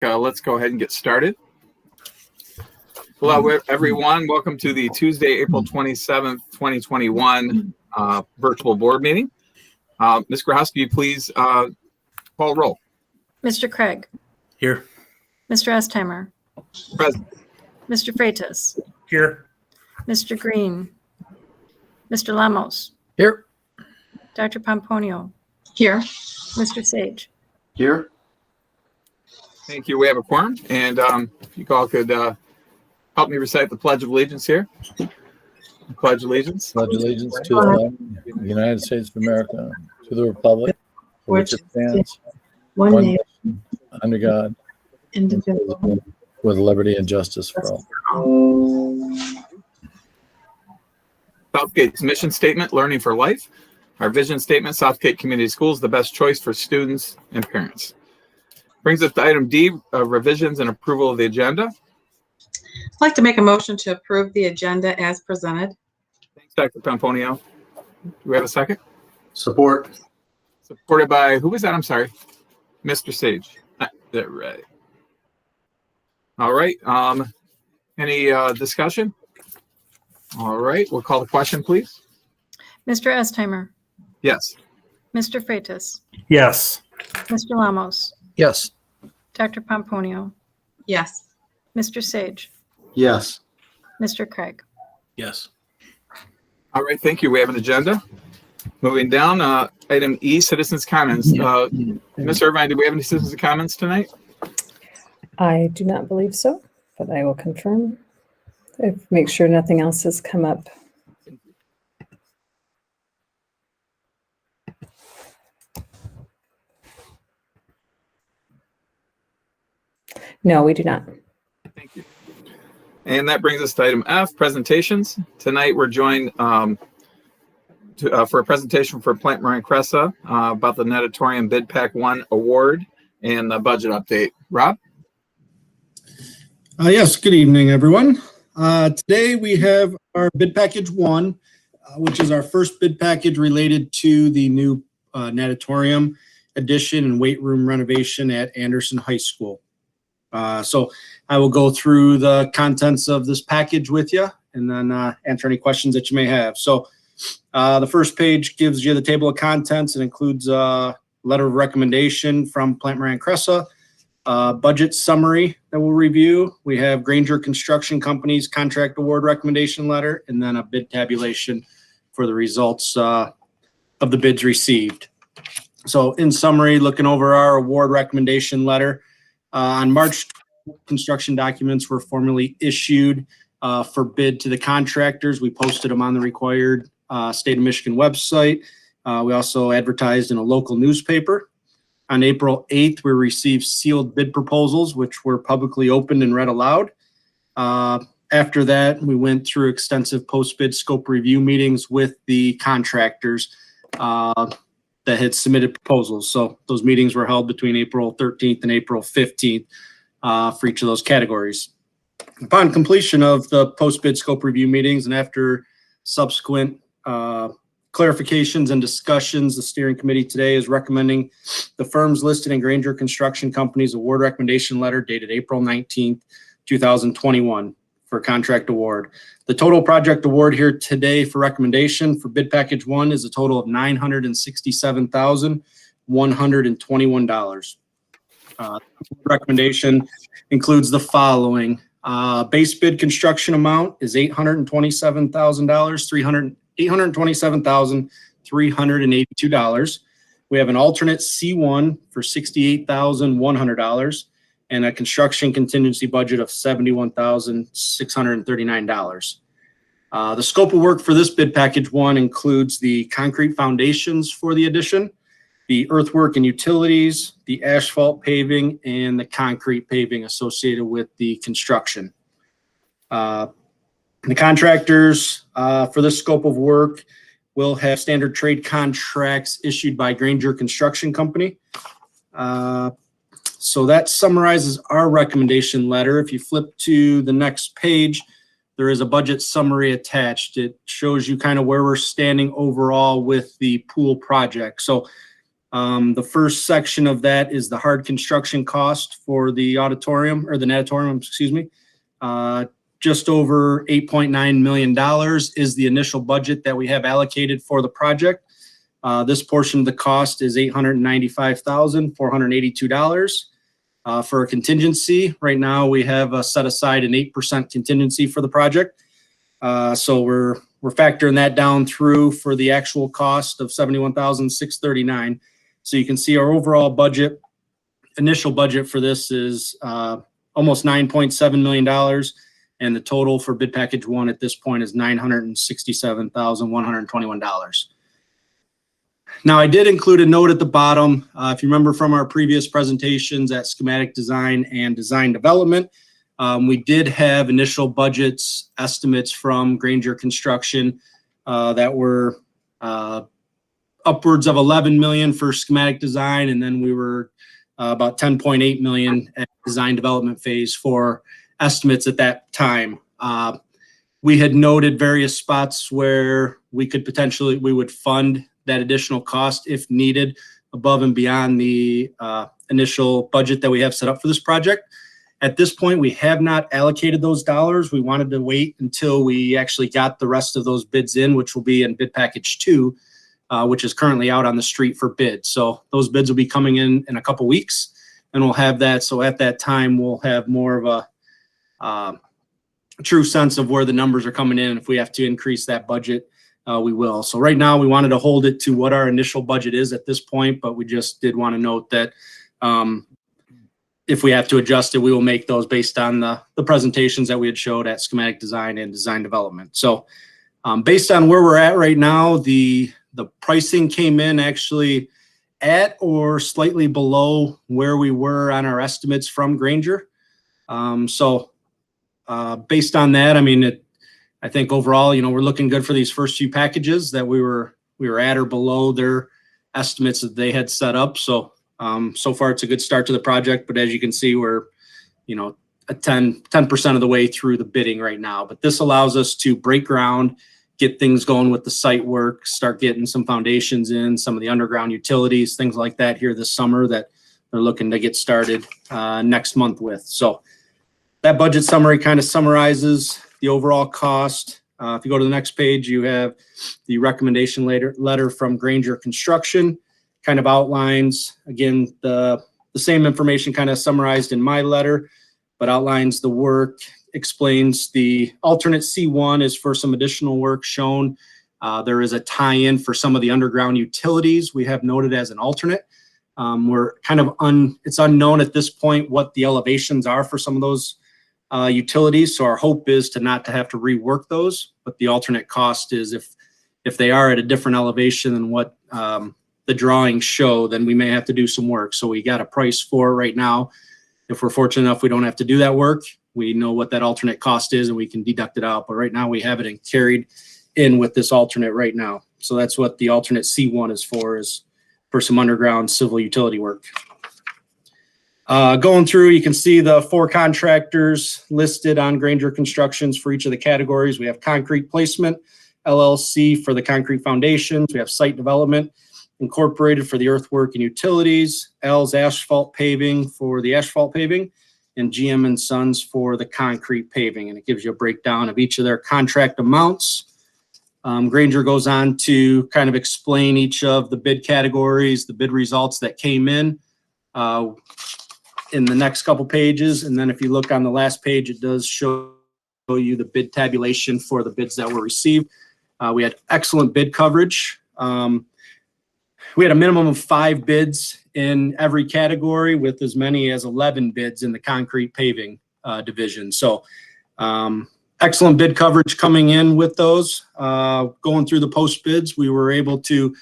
Let's go ahead and get started. Hello, everyone. Welcome to the Tuesday, April 27th, 2021 virtual board meeting. Ms. Grahowski, please call roll. Mr. Craig. Here. Mr. Estheimer. Present. Mr. Freitas. Here. Mr. Green. Mr. Lamos. Here. Dr. Pomponio. Here. Mr. Sage. Here. Thank you. We have a quorum, and if you all could help me recite the Pledge of Allegiance here. Pledge allegiance. Pledge allegiance to the flag of the United States of America, to the republic for which it stands, one nation, under God, indivisible, with liberty and justice for all. Southgate's mission statement, Learning for Life. Our vision statement, Southgate Community Schools, the best choice for students and parents. Brings us to item D, revisions and approval of the agenda. I'd like to make a motion to approve the agenda as presented. Thanks, Dr. Pomponio. Do we have a second? Support. Supported by, who was that? I'm sorry. Mr. Sage. That right. All right. Any discussion? All right. We'll call the question, please. Mr. Estheimer. Yes. Mr. Freitas. Yes. Mr. Lamos. Yes. Dr. Pomponio. Yes. Mr. Sage. Yes. Mr. Craig. Yes. All right. Thank you. We have an agenda. Moving down, item E, citizens' comments. Ms. Irvine, do we have any citizens' comments tonight? I do not believe so, but I will confirm. Make sure nothing else has come up. No, we do not. Thank you. And that brings us to item F, presentations. Tonight we're joined for a presentation for Plant Moran Cressa about the Natatorium Bid Pack 1 award and the budget update. Rob? Yes, good evening, everyone. Today we have our bid package 1, which is our first bid package related to the new natatorium addition and weight room renovation at Anderson High School. So I will go through the contents of this package with you and then answer any questions that you may have. So the first page gives you the table of contents. It includes a letter of recommendation from Plant Moran Cressa, budget summary that we'll review. We have Granger Construction Company's contract award recommendation letter, and then a bid tabulation for the results of the bids received. So in summary, looking over our award recommendation letter, on March, construction documents were formally issued for bid to the contractors. We posted them on the required state of Michigan website. We also advertised in a local newspaper. On April 8th, we received sealed bid proposals, which were publicly opened and read aloud. After that, we went through extensive post-bid scope review meetings with the contractors that had submitted proposals. So those meetings were held between April 13th and April 15th for each of those categories. Upon completion of the post-bid scope review meetings and after subsequent clarifications and discussions, the steering committee today is recommending the firms listed in Granger Construction Company's award recommendation letter dated April 19th, 2021 for contract award. The total project award here today for recommendation for bid package 1 is a total of $967,121. Recommendation includes the following. Base bid construction amount is $827,382. We have an alternate C1 for $68,100 and a construction contingency budget of $71,639. The scope of work for this bid package 1 includes the concrete foundations for the addition, the earthwork and utilities, the asphalt paving, and the concrete paving associated with the construction. The contractors for this scope of work will have standard trade contracts issued by Granger Construction Company. So that summarizes our recommendation letter. If you flip to the next page, there is a budget summary attached. It shows you kind of where we're standing overall with the pool project. So The first section of that is the hard construction cost for the auditorium, or the natatorium, excuse me. Just over $8.9 million is the initial budget that we have allocated for the project. This portion of the cost is $895,482. For a contingency, right now we have set aside an 8% contingency for the project. So we're factoring that down through for the actual cost of $71,639. So you can see our overall budget, initial budget for this is almost $9.7 million. And the total for bid package 1 at this point is $967,121. Now, I did include a note at the bottom. If you remember from our previous presentations at schematic design and design development, we did have initial budgets estimates from Granger Construction that were upwards of 11 million for schematic design, and then we were about 10.8 million at design development phase for estimates at that time. We had noted various spots where we would fund that additional cost if needed above and beyond the initial budget that we have set up for this project. At this point, we have not allocated those dollars. We wanted to wait until we actually got the rest of those bids in, which will be in bid package 2, which is currently out on the street for bid. So those bids will be coming in a couple weeks, and we'll have that. So at that time, we'll have more of a true sense of where the numbers are coming in. If we have to increase that budget, we will. So right now we wanted to hold it to what our initial budget is at this point, but we just did want to note that if we have to adjust it, we will make those based on the presentations that we had showed at schematic design and design development. So based on where we're at right now, the pricing came in actually at or slightly below where we were on our estimates from Granger. So based on that, I mean, I think overall, we're looking good for these first few packages that we were at or below their estimates that they had set up. So so far it's a good start to the project, but as you can see, we're at 10% of the way through the bidding right now. But this allows us to break ground, get things going with the site work, start getting some foundations in, some of the underground utilities, things like that here this summer that they're looking to get started next month with. So that budget summary kind of summarizes the overall cost. If you go to the next page, you have the recommendation letter from Granger Construction, kind of outlines, again, the same information kind of summarized in my letter, but outlines the work, explains the alternate C1 is for some additional work shown. There is a tie-in for some of the underground utilities we have noted as an alternate. We're kind of it's unknown at this point what the elevations are for some of those utilities. So our hope is not to have to rework those, but the alternate cost is if they are at a different elevation than what the drawings show, then we may have to do some work. So we got a price for right now. If we're fortunate enough, we don't have to do that work. We know what that alternate cost is and we can deduct it out. But right now we have it carried in with this alternate right now. So that's what the alternate C1 is for some underground civil utility work. Going through, you can see the 4 contractors listed on Granger Constructions for each of the categories. We have concrete placement, LLC for the concrete foundations. We have site development, Incorporated for the earthwork and utilities, L's asphalt paving for the asphalt paving, and GM and Sons for the concrete paving. And it gives you a breakdown of each of their contract amounts. Granger goes on to kind of explain each of the bid categories, the bid results that came in the next couple pages. And then if you look on the last page, it does show you the bid tabulation for the bids that were received. We had excellent bid coverage. We had a minimum of 5 bids in every category with as many as 11 bids in the concrete paving division. So excellent bid coverage coming in with those. Going through the post bids, we were able to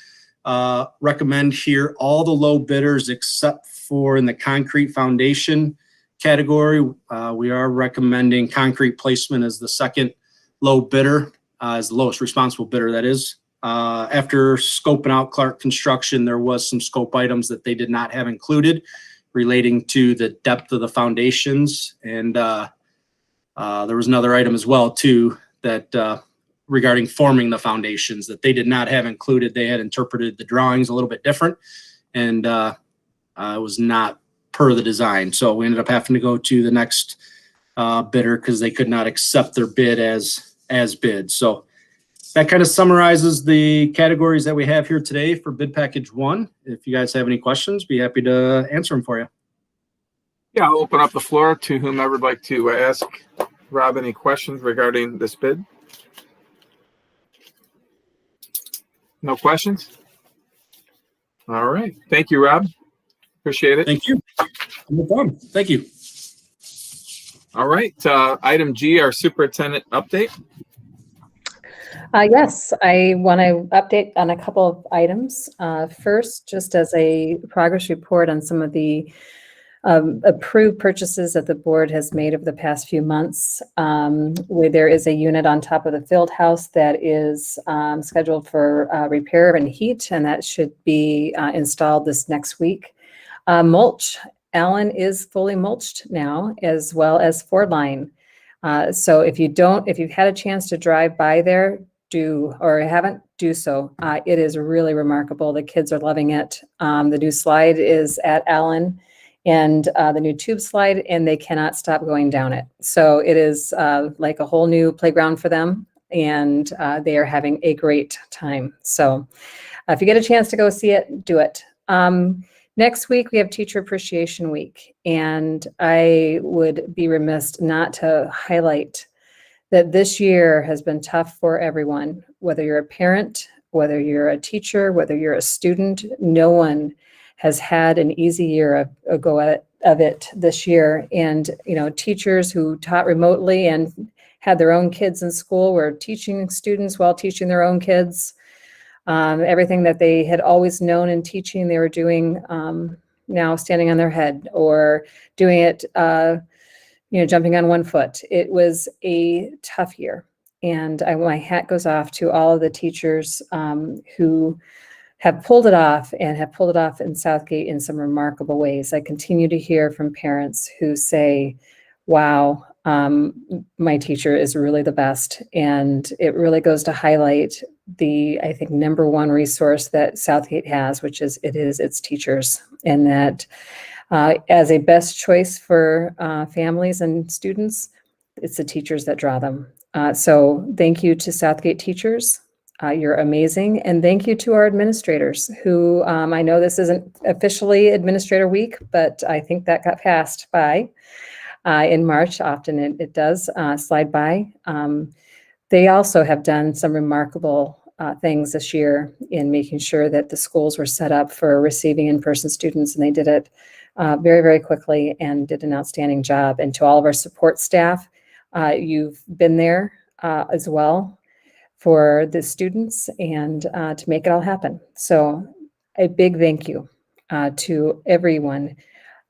recommend here all the low bidders except for in the concrete foundation category. We are recommending concrete placement as the second low bidder, as the lowest responsible bidder, that is. After scoping out Clark Construction, there was some scope items that they did not have included relating to the depth of the foundations. And there was another item as well, too, that regarding forming the foundations that they did not have included. They had interpreted the drawings a little bit different. and it was not per the design. So we ended up having to go to the next bidder because they could not accept their bid as bid. So that kind of summarizes the categories that we have here today for bid package 1. If you guys have any questions, be happy to answer them for you. Yeah, I'll open up the floor to whomever would like to ask Rob any questions regarding this bid. No questions? All right. Thank you, Rob. Appreciate it. Thank you. No problem. Thank you. All right. Item G, our superintendent update. Yes, I want to update on a couple of items. First, just as a progress report on some of the approved purchases that the board has made over the past few months, where there is a unit on top of the field house that is scheduled for repair and heat, and that should be installed this next week. Mulch, Allen is fully mulched now, as well as Ford Line. So if you've had a chance to drive by there, haven't, do so. It is really remarkable. The kids are loving it. The new slide is at Allen, and the new tube slide, and they cannot stop going down it. So it is like a whole new playground for them, and they are having a great time. So if you get a chance to go see it, do it. Next week, we have Teacher Appreciation Week, and I would be remiss not to highlight that this year has been tough for everyone, whether you're a parent, whether you're a teacher, whether you're a student. No one has had an easy year of it this year. And, teachers who taught remotely and had their own kids in school were teaching students while teaching their own kids. Everything that they had always known in teaching, they were doing now standing on their head or doing it, jumping on one foot. It was a tough year. And my hat goes off to all of the teachers who have pulled it off and have pulled it off in Southgate in some remarkable ways. I continue to hear from parents who say, wow, my teacher is really the best. And it really goes to highlight the, I think, number one resource that Southgate has, which is its teachers. And that as a best choice for families and students, it's the teachers that draw them. So thank you to Southgate teachers. You're amazing. And thank you to our administrators who, I know this isn't officially Administrator Week, but I think that got passed by in March. Often it does slide by. They also have done some remarkable things this year in making sure that the schools were set up for receiving in-person students, and they did it very, very quickly and did an outstanding job. And to all of our support staff, you've been there as well for the students and to make it all happen. So a big thank you to everyone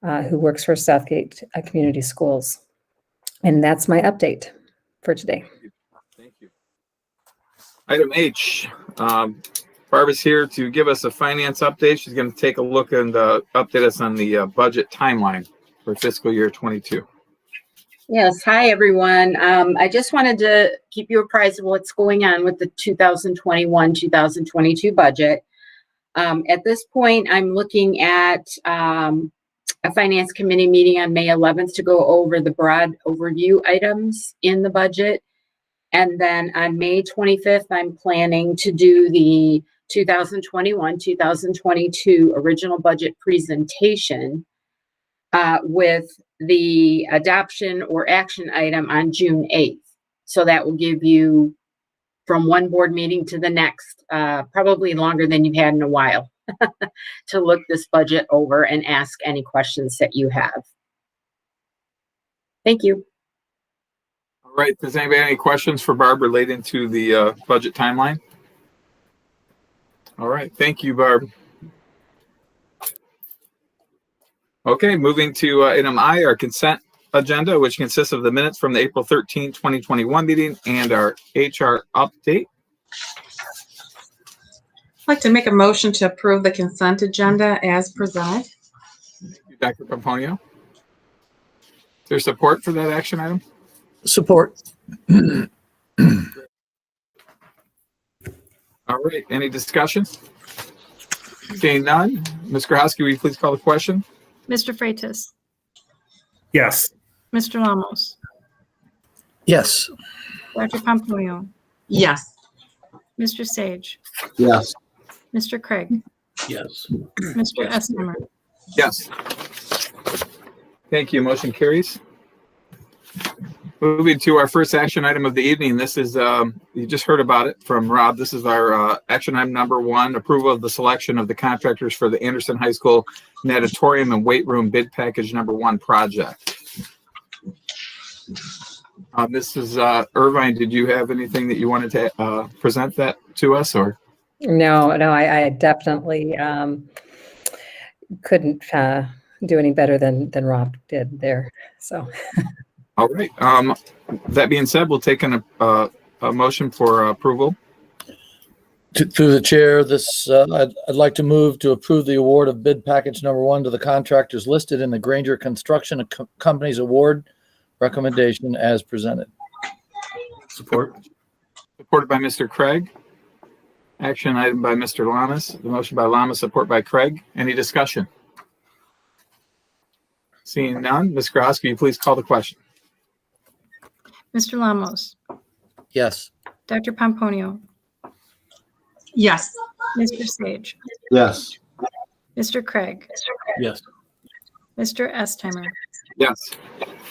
who works for Southgate Community Schools. And that's my update for today. Thank you. Item H, Barbara's here to give us a finance update. She's going to take a look and update us on the budget timeline for fiscal year 22. Yes. Hi, everyone. I just wanted to keep you apprised of what's going on with the 2021-2022 budget. At this point, I'm looking at a finance committee meeting on May 11th to go over the broad overview items in the budget. And then on May 25th, I'm planning to do the 2021-2022 original budget presentation with the adoption or action item on June 8th. So that will give you from one board meeting to the next, probably longer than you've had in a while, to look this budget over and ask any questions that you have. Thank you. All right. Does anybody have any questions for Barb relating to the budget timeline? All right. Thank you, Barb. Okay, moving to item I, our consent agenda, which consists of the minutes from the April 13, 2021 meeting and our HR update. I'd like to make a motion to approve the consent agenda as presented. Thank you, Dr. Pomponio. Is there support for that action item? Support. All right, any discussion? Seeing none, Ms. Groskey, will you please call the question? Mr. Freitas? Yes. Mr. Lamos? Yes. Dr. Pomponio? Yes. Mr. Sage? Yes. Mr. Craig? Yes. Mr. Estimmer? Yes. Thank you. Motion carries. Moving to our first action item of the evening. This is, you just heard about it from Rob. This is our action item number 1, approval of the selection of the contractors for the Anderson High School natatorium and weight room bid package number 1 project. This is Irvine. Did you have anything that you wanted to present that to us, or? No, I definitely couldn't do any better than Rob did there. So, All right. That being said, we'll take a motion for approval. Through the chair, I'd like to move to approve the award of bid package number 1 to the contractors listed in the Granger Construction Company's award recommendation as presented. Support. Supported by Mr. Craig. Action item by Mr. Lamas. The motion by Lamas, support by Craig. Any discussion? Seeing none, Ms. Groskey, will you please call the question? Mr. Lamos? Yes. Dr. Pomponio? Yes. Mr. Sage? Yes. Mr. Craig? Yes. Mr. Estimmer? Yes.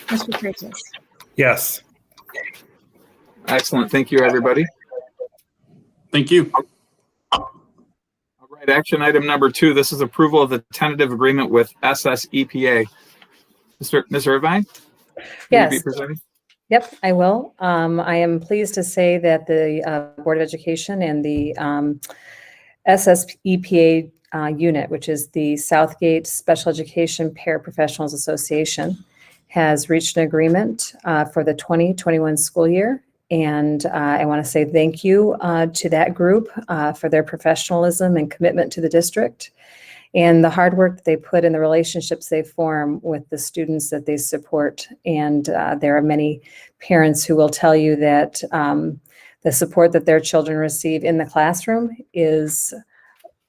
Mr. Freitas? Yes. Excellent. Thank you, everybody. Thank you. All right. Action item number 2. This is approval of the tentative agreement with SSEPA. Ms. Irvine? Will yes. you be presenting? Yep, I will. I am pleased to say that the Board of Education and the SSEPA unit, which is the Southgate Special Education Paraprofessionals Association, has reached an agreement for the 2021 school year. And I want to say thank you to that group for their professionalism and commitment to the district and the hard work that they put in the relationships they form with the students that they support. And there are many parents who will tell you that the support that their children receive in the classroom is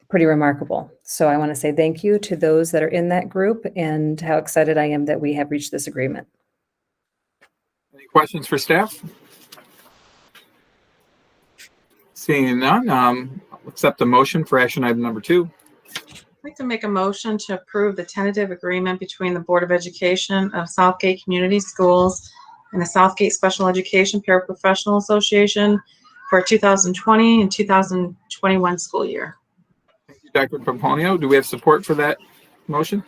pretty remarkable. So I want to say thank you to those that are in that group and how excited I am that we have reached this agreement. Any questions for staff? Seeing none, I'll accept the motion for action item number 2. I'd like to make a motion to approve the tentative agreement between the Board of Education of Southgate Community Schools and the Southgate Special Education Paraprofessional Association for 2020 and 2021 school year. Thank you, Dr. Pomponio. Do we have support for that motion?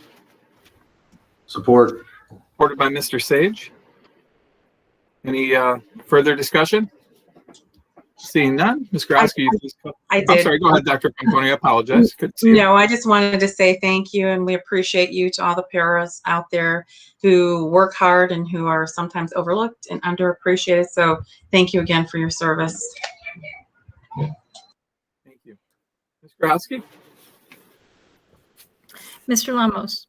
Support. Supported by Mr. Sage. Any further discussion? Seeing none, Ms. Groskey, I did. I'm sorry, go ahead, Dr. Pomponio. I apologize. Couldn't see you. No, I just wanted to say thank you, and we appreciate you to all the paras out there who work hard and who are sometimes overlooked and underappreciated. So thank you again for your service. Thank you. Ms. Groskey? Mr. Lamos?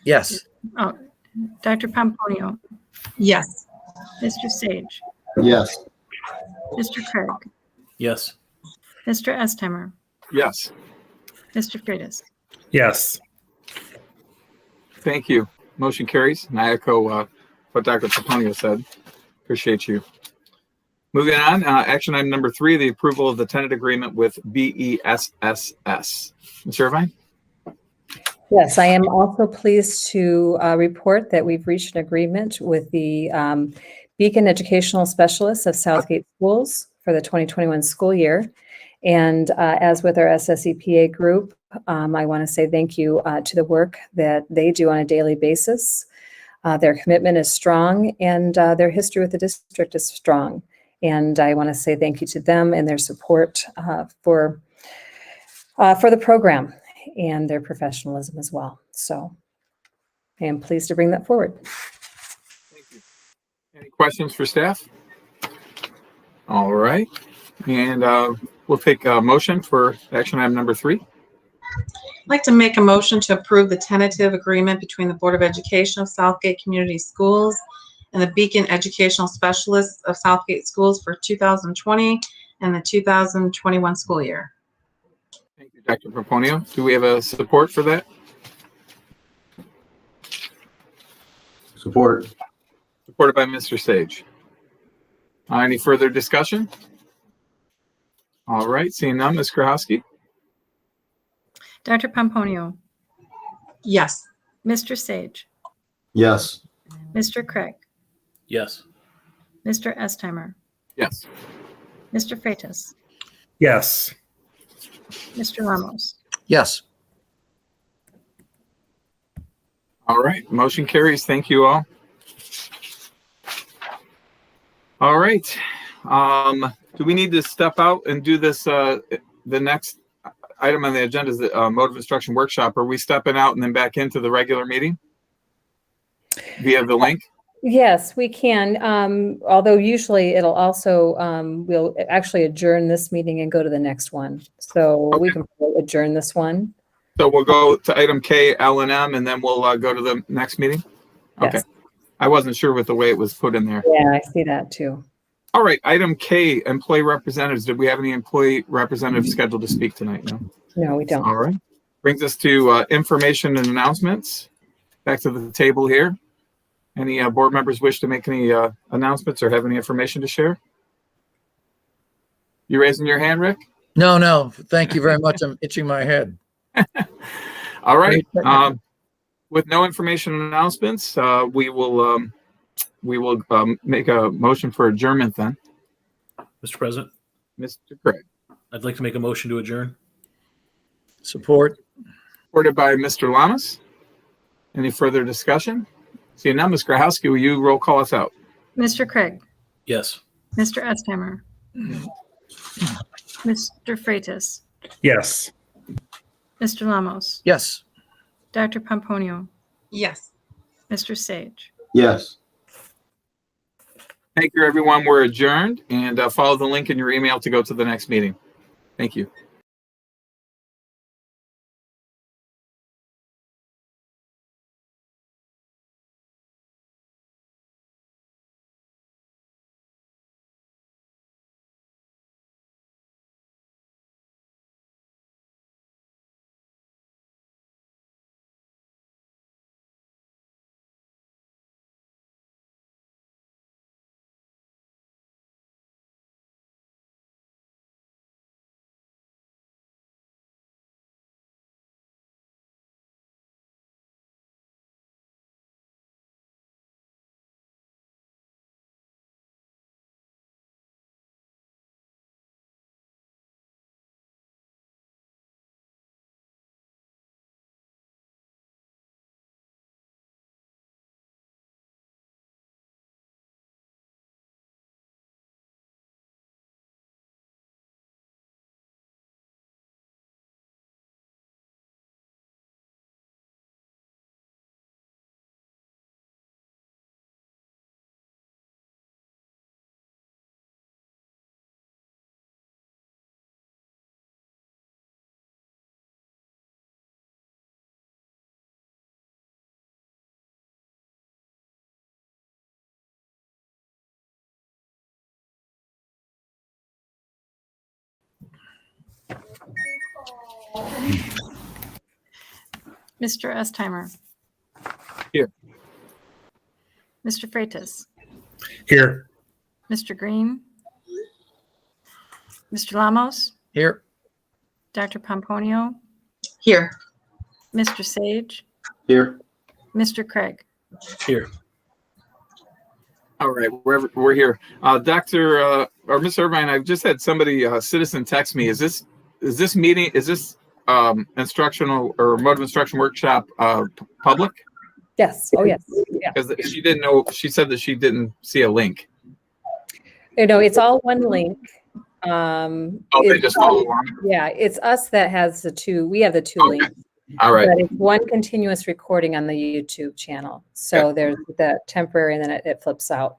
Yes. Oh, Dr. Pomponio? Yes. Mr. Sage? Yes. Mr. Craig? Yes. Mr. Estimmer? Yes. Mr. Freitas? Yes. Thank you. Motion carries. And I echo what Dr. Pomponio said. Appreciate you. Moving on, action item number 3, the approval of the tentative agreement with BESSS. Ms. Irvine? Yes, I am also pleased to report that we've reached an agreement with the Beacon Educational Specialists of Southgate Schools for the 2021 school year. And as with our SSEPA group, I want to say thank you to the work that they do on a daily basis. Their commitment is strong and their history with the district is strong. And I want to say thank you to them and their support for the program and their professionalism as well. So I am pleased to bring that forward. Thank you. Any questions for staff? All right. And we'll take a motion for action item number 3. I'd like to make a motion to approve the tentative agreement between the Board of Education of Southgate Community Schools and the Beacon Educational Specialists of Southgate Schools for 2020 in the 2021 school year. Thank you, Dr. Pomponio. Do we have a support for that? Support. Supported by Mr. Sage. Any further discussion? All right, seeing none, Ms. Krahowski? Dr. Pomponio, Yes. Mr. Sage, Yes. Mr. Craig, Yes. Mr. Estheimer, Yes. Mr. Freitas, Yes. Mr. Ramos. Yes. All right, motion carries. Thank you all. All right. Do we need to step out and do this? The next item on the agenda is the mode of instruction workshop. Are we stepping out and then back into the regular meeting via the link? Yes, we can. Although usually it'll also, we'll actually adjourn this meeting and go to the next one. So we can adjourn this one. So we'll go to item K, L, and M, and then we'll go to the next meeting? Okay. Yes. I wasn't sure with the way it was put in there. Yeah, I see that too. All right, item K, employee representatives. Did we have any employee representatives scheduled to speak tonight? No? No, we don't. All right. Brings us to information and announcements. Back to the table here. Any board members wish to make any announcements or have any information to share? You raising your hand, Rick? No. Thank you very much. I'm itching my head. All right. With no information and announcements, we will make a motion for adjournment then. Mr. President, Mr. Craig. I'd like to make a motion to adjourn. Support. Supported by Mr. Lamas. Any further discussion? Seeing none, Ms. Grahowski, will you roll call us out? Mr. Craig, Yes. Mr. Estheimer, Mr. Freitas, Yes. Mr. Lamos, Yes. Dr. Pomponio, Yes. Mr. Sage. Yes. Thank you, everyone. We're adjourned, and follow the link in your email to go to the next meeting. Thank you. Mr. Estheimer. Here. Mr. Freitas, Here. Mr. Green, Mr. Lamos, Here. Dr. Pomponio, Here. Mr. Sage, Here. Mr. Craig. Here. All right, we're here. Dr. Or Ms. Irvine, I've just had somebody, citizen text me. Is this instructional or mode of instruction workshop public? Yes. Oh, yes. Yeah. Because she didn't know, she said that she didn't see a link. No, it's all one link. They It's just follow along. Yeah, it's us that has the two. We have the two Okay. links. All right. But it's one continuous recording on the YouTube channel. So there's the temporary and then it flips out.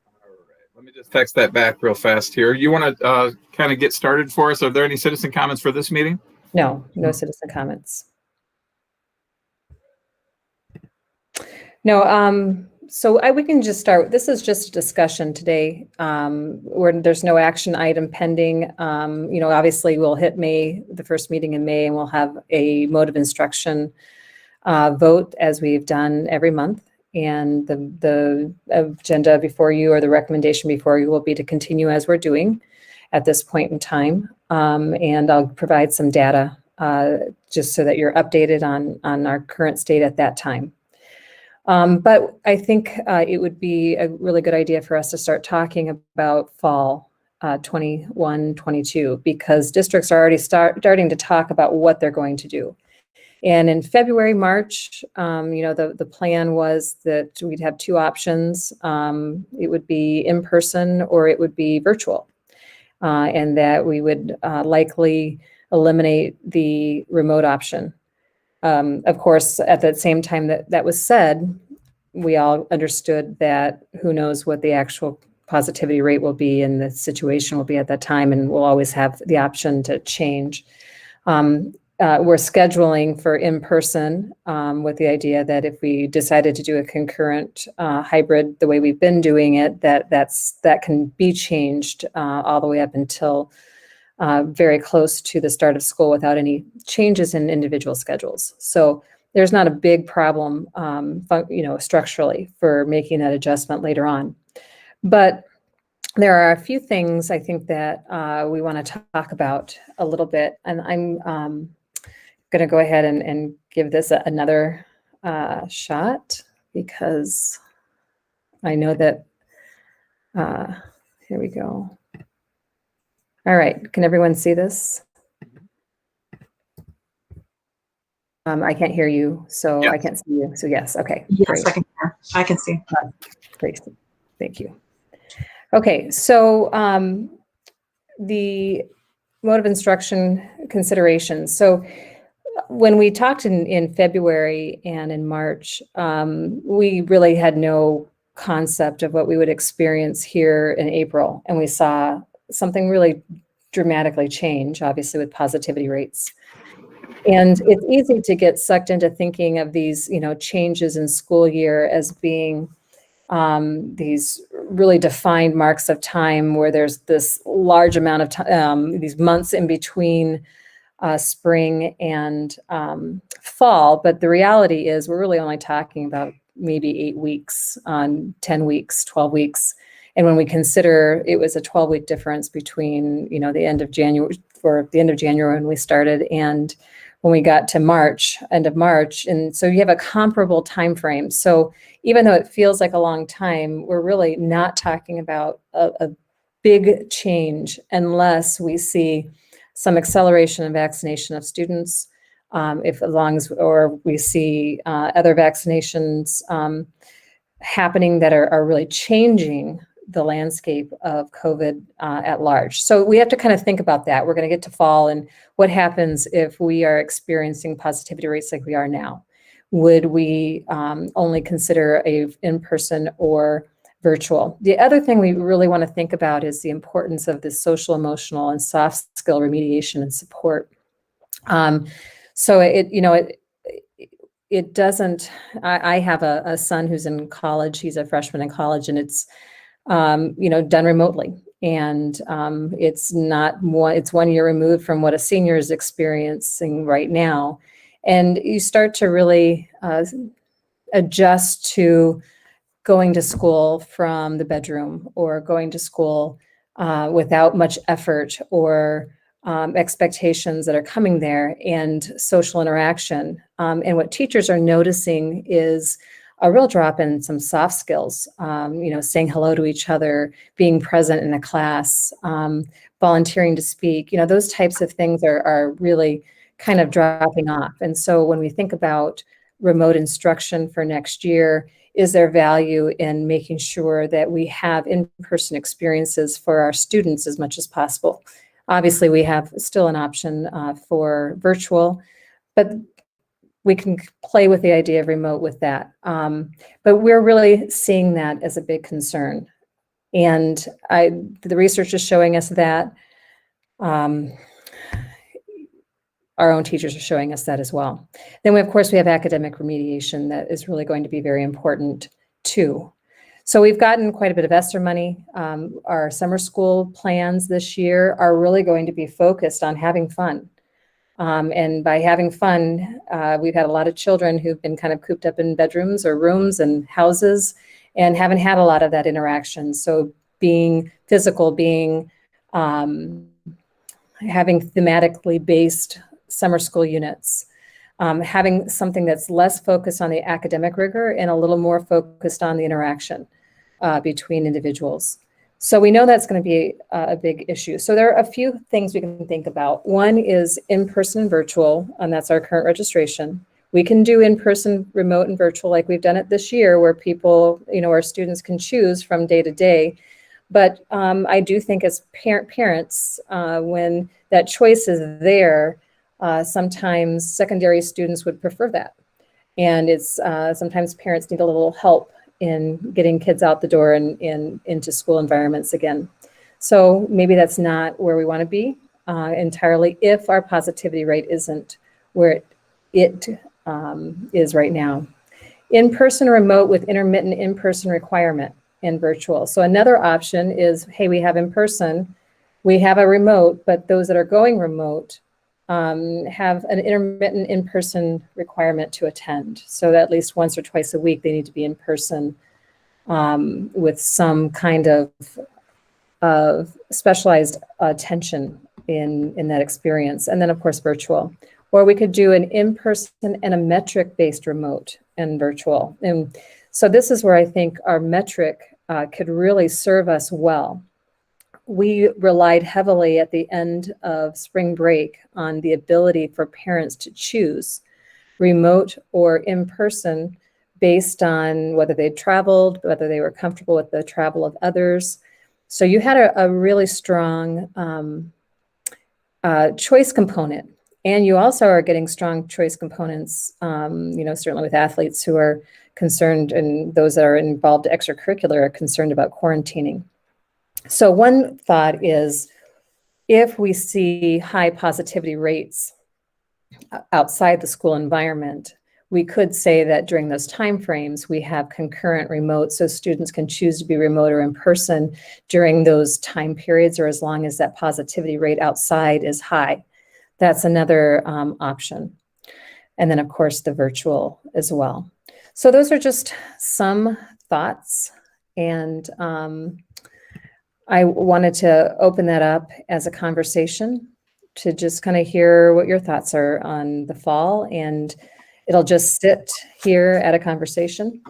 All right. Let me just text that back real fast here. You want to kind of get started for us? Are there any citizen comments for this meeting? No citizen comments. No, So we can just start. This is just a discussion today, where there's no action item pending. Obviously we'll hit May, the first meeting in May, and we'll have a mode of instruction vote as we've done every month. And the agenda before you, or the recommendation before you, will be to continue as we're doing at this point in time. And I'll provide some data just so that you're updated on our current state at that time. But I think it would be a really good idea for us to start talking about fall 21, 22, because districts are already starting to talk about what they're going to do. And in February, March, the plan was that we'd have two options. It would be in person or it would be virtual, and that we would likely eliminate the remote option. Of course, at the same time that was said, we all understood that who knows what the actual positivity rate will be and the situation will be at that time, and we'll always have the option to change. We're scheduling for in-person with the idea that if we decided to do a concurrent hybrid the way we've been doing it, that can be changed all the way up until very close to the start of school without any changes in individual schedules. So there's not a big problem, structurally for making that adjustment later on. But there are a few things I think that we want to talk about a little bit, and I'm going to go ahead and give this another shot, because I know that, here we go. All right, can everyone see this? I can't hear you, so Yeah. I can't see you. So yes, okay. Yes, Great. I can see. Great, thank you. Okay, so the mode of instruction considerations. So when we talked in February and in March, we really had no concept of what we would experience here in April. And we saw something really dramatically change, obviously, with positivity rates. And it's easy to get sucked into thinking of these, changes in school year as being these really defined marks of time where there's this large amount of time, these months in between spring and fall. But the reality is we're really only talking about maybe 8 weeks, 10 weeks, 12 weeks. And when we consider it was a 12-week difference between, the end of January when we started and when we got to March, end of March. And so you have a comparable time frame. So even though it feels like a long time, we're really not talking about a big change unless we see some acceleration in vaccination of students, or we see other vaccinations happening that are really changing the landscape of COVID at large. So we have to kind of think about that. We're going to get to fall, and what happens if we are experiencing positivity rates like we are now? Would we only consider a in-person or virtual? The other thing we really want to think about is the importance of the social, emotional, and soft skill remediation and support. So it doesn't, I have a son who's in college, he's a freshman in college, and it's, done remotely. And it's 1 year removed from what a senior is experiencing right now. And you start to really adjust to going to school from the bedroom, or going to school without much effort or expectations that are coming there, and social interaction. And what teachers are noticing is a real drop in some soft skills, saying hello to each other, being present in a class, volunteering to speak, those types of things are really kind of dropping off. And so when we think about remote instruction for next year, is there value in making sure that we have in-person experiences for our students as much as possible? Obviously, we have still an option for virtual, but we can play with the idea of remote with that. But we're really seeing that as a big concern. And the research is showing us that. Our own teachers are showing us that as well. Then, of course, we have academic remediation that is really going to be very important 2. So we've gotten quite a bit of ESSER money. Our summer school plans this year are really going to be focused on having fun. And by having fun, we've had a lot of children who've been kind of cooped up in bedrooms or rooms and houses and haven't had a lot of that interaction. So being physical, being having thematically based summer school units, having something that's less focused on the academic rigor and a little more focused on the interaction between individuals. So we know that's going to be a big issue. So there are a few things we can think about. One is in-person and virtual, and that's our current registration. We can do in-person, remote, and virtual like we've done it this year, where people, our students can choose from day to day. But I do think as parents, when that choice is there, sometimes secondary students would prefer that. And it's sometimes parents need a little help in getting kids out the door and into school environments again. So maybe that's not where we want to be entirely if our positivity rate isn't where it is right now. In-person, remote with intermittent in-person requirement and virtual. So another option is, hey, we have in-person, we have a remote, but those that are going remote have an intermittent in-person requirement to attend. So that at least once or twice a week, they need to be in person with some kind of specialized attention in that experience. And then of course, virtual. Or we could do an in-person and a metric-based remote and virtual. And so this is where I think our metric could really serve us well. We relied heavily at the end of spring break on the ability for parents to choose remote or in-person based on whether they traveled, whether they were comfortable with the travel of others. So you had a really strong choice component. And you also are getting strong choice components, certainly with athletes who are concerned and those that are involved extracurricular are concerned about quarantining. So one thought is, if we see high positivity rates outside the school environment, we could say that during those timeframes, we have concurrent remote, so students can choose to be remote or in person during those time periods, or as long as that positivity rate outside is high. That's another option. And then of course, the virtual as well. So those are just some thoughts. And I wanted to open that up as a conversation to just kind of hear what your thoughts are on the fall, and it'll just sit here at a conversation,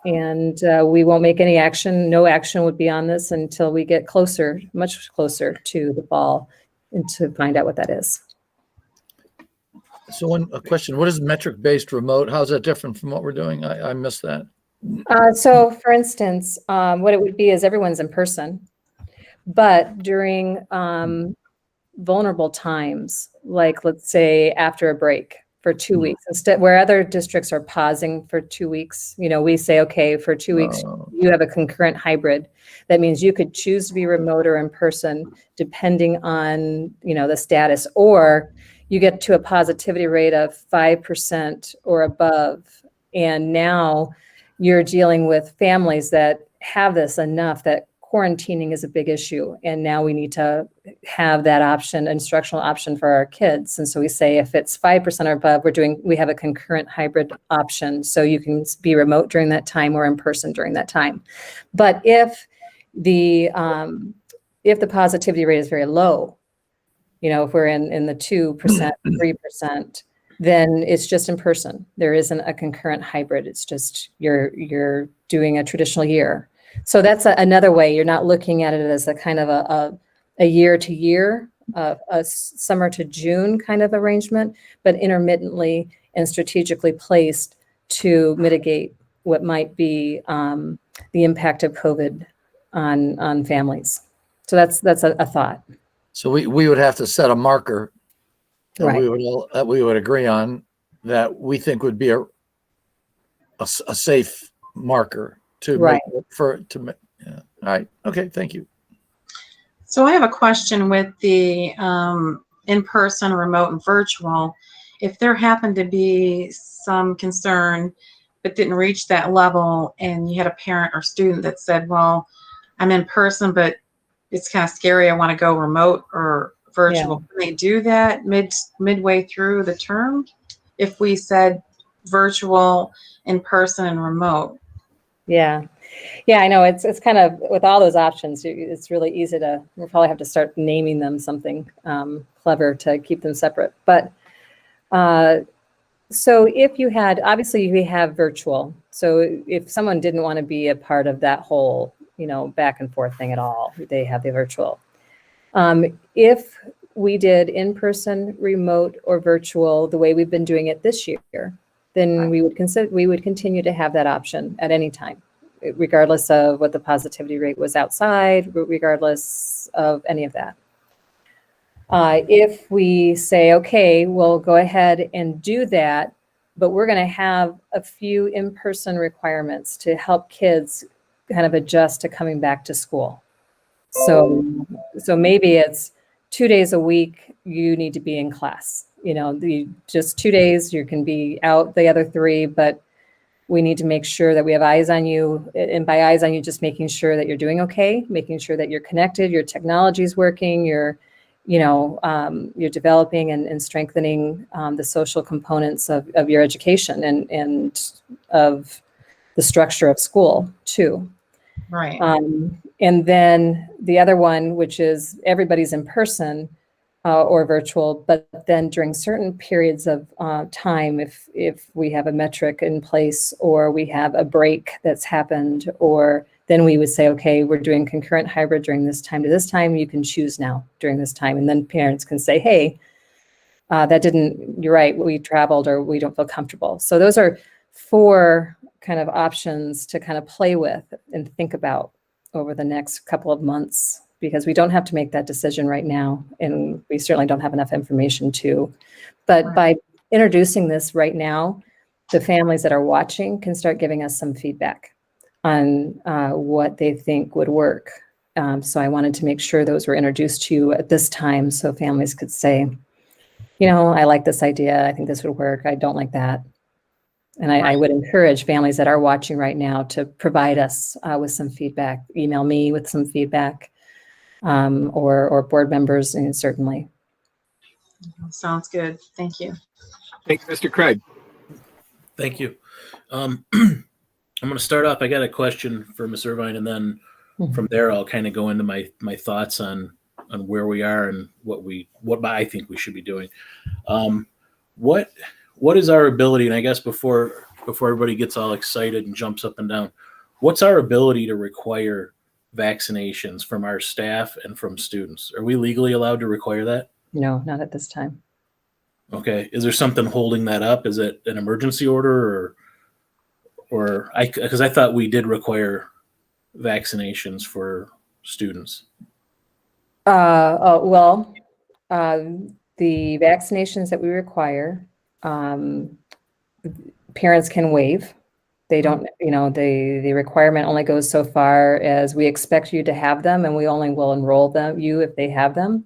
and we won't make any action. No action would be on this until we get closer, much closer to the fall, and to find out what that is. So a question, what is metric-based remote? How's that different from what we're doing? I missed that. So for instance, what it would be is everyone's in person, but during vulnerable times, like let's say after a break for 2 weeks, instead where other districts are pausing for 2 weeks, we say, okay, for 2 weeks, you have a concurrent hybrid. That means you could choose to be remote or in person, depending on, the status, or you get to a positivity rate of 5% or above. And now you're dealing with families that have this enough that quarantining is a big issue. And now we need to have that option, instructional option for our kids. And so we say, if it's 5% or above, we have a concurrent hybrid option. So you can be remote during that time or in person during that time. But if the positivity rate is very low, if we're in the 2%, 3%, then it's just in person. There isn't a concurrent hybrid. It's just you're doing a traditional year. So that's another way. You're not looking at it as a kind of a year to year, a summer to June kind of arrangement, but intermittently and strategically placed to mitigate what might be the impact of COVID on families. So that's a thought. So we would have to set a marker that Right. we would agree on, that we think would be a safe marker to Right. yeah. All right. Okay. Thank you. So I have a question with the in-person, remote, and virtual. If there happened to be some concern but didn't reach that level, and you had a parent or student that said, well, I'm in person, but it's kind of scary. I want to go remote or virtual. Can they do that midway through the term if we said virtual, in person, and remote? Yeah. Yeah, I know. It's kind of, with all those options, it's really easy to, we'll probably have to start naming them something clever to keep them separate. But so if you had, obviously we have virtual. So if someone didn't want to be a part of that whole, back and forth thing at all, they have the virtual. If we did in-person, remote, or virtual the way we've been doing it this year, then we would continue to have that option at any time, regardless of what the positivity rate was outside, regardless of any of that. If we say, okay, we'll go ahead and do that, but we're going to have a few in-person requirements to help kids kind of adjust to coming back to school. So maybe it's 2 days a week you need to be in class. Just 2 days, you can be out the other 3, but we need to make sure that we have eyes on you. And by eyes on you, just making sure that you're doing okay, making sure that you're connected, your technology is working, you're developing and strengthening the social components of your education and of the structure of school too. Right. And then the other one, which is everybody's in person or virtual, but then during certain periods of time, if we have a metric in place or we have a break that's happened, or then we would say, okay, we're doing concurrent hybrid during this time to this time, you can choose now during this time. And then parents can say, hey, you're right, we traveled or we don't feel comfortable. So those are 4 kind of options to kind of play with and think about over the next couple of months, because we don't have to make that decision right now. And we certainly don't have enough information to, but by introducing this right now, the families that are watching can start giving us some feedback on what they think would work. So I wanted to make sure those were introduced to you at this time so families could say, I like this idea. I think this would work. I don't like that. And I would encourage families that are watching right now to provide us with some feedback. Email me with some feedback, or board members, and certainly. Sounds good. Thank you. Thank you, Mr. Craig. Thank you. I'm going to start off. I got a question for Ms. Irvine, and then from there I'll kind of go into my thoughts on where we are and what I think we should be doing. What is our ability? And I guess before everybody gets all excited and jumps up and down, what's our ability to require vaccinations from our staff and from students? Are we legally allowed to require that? No, not at this time. Okay. Is there something holding that up? Is it an emergency order because I thought we did require vaccinations for students. The vaccinations that we require, parents can waive. They don't, the requirement only goes so far as we expect you to have them, and we only will enroll you if they have them.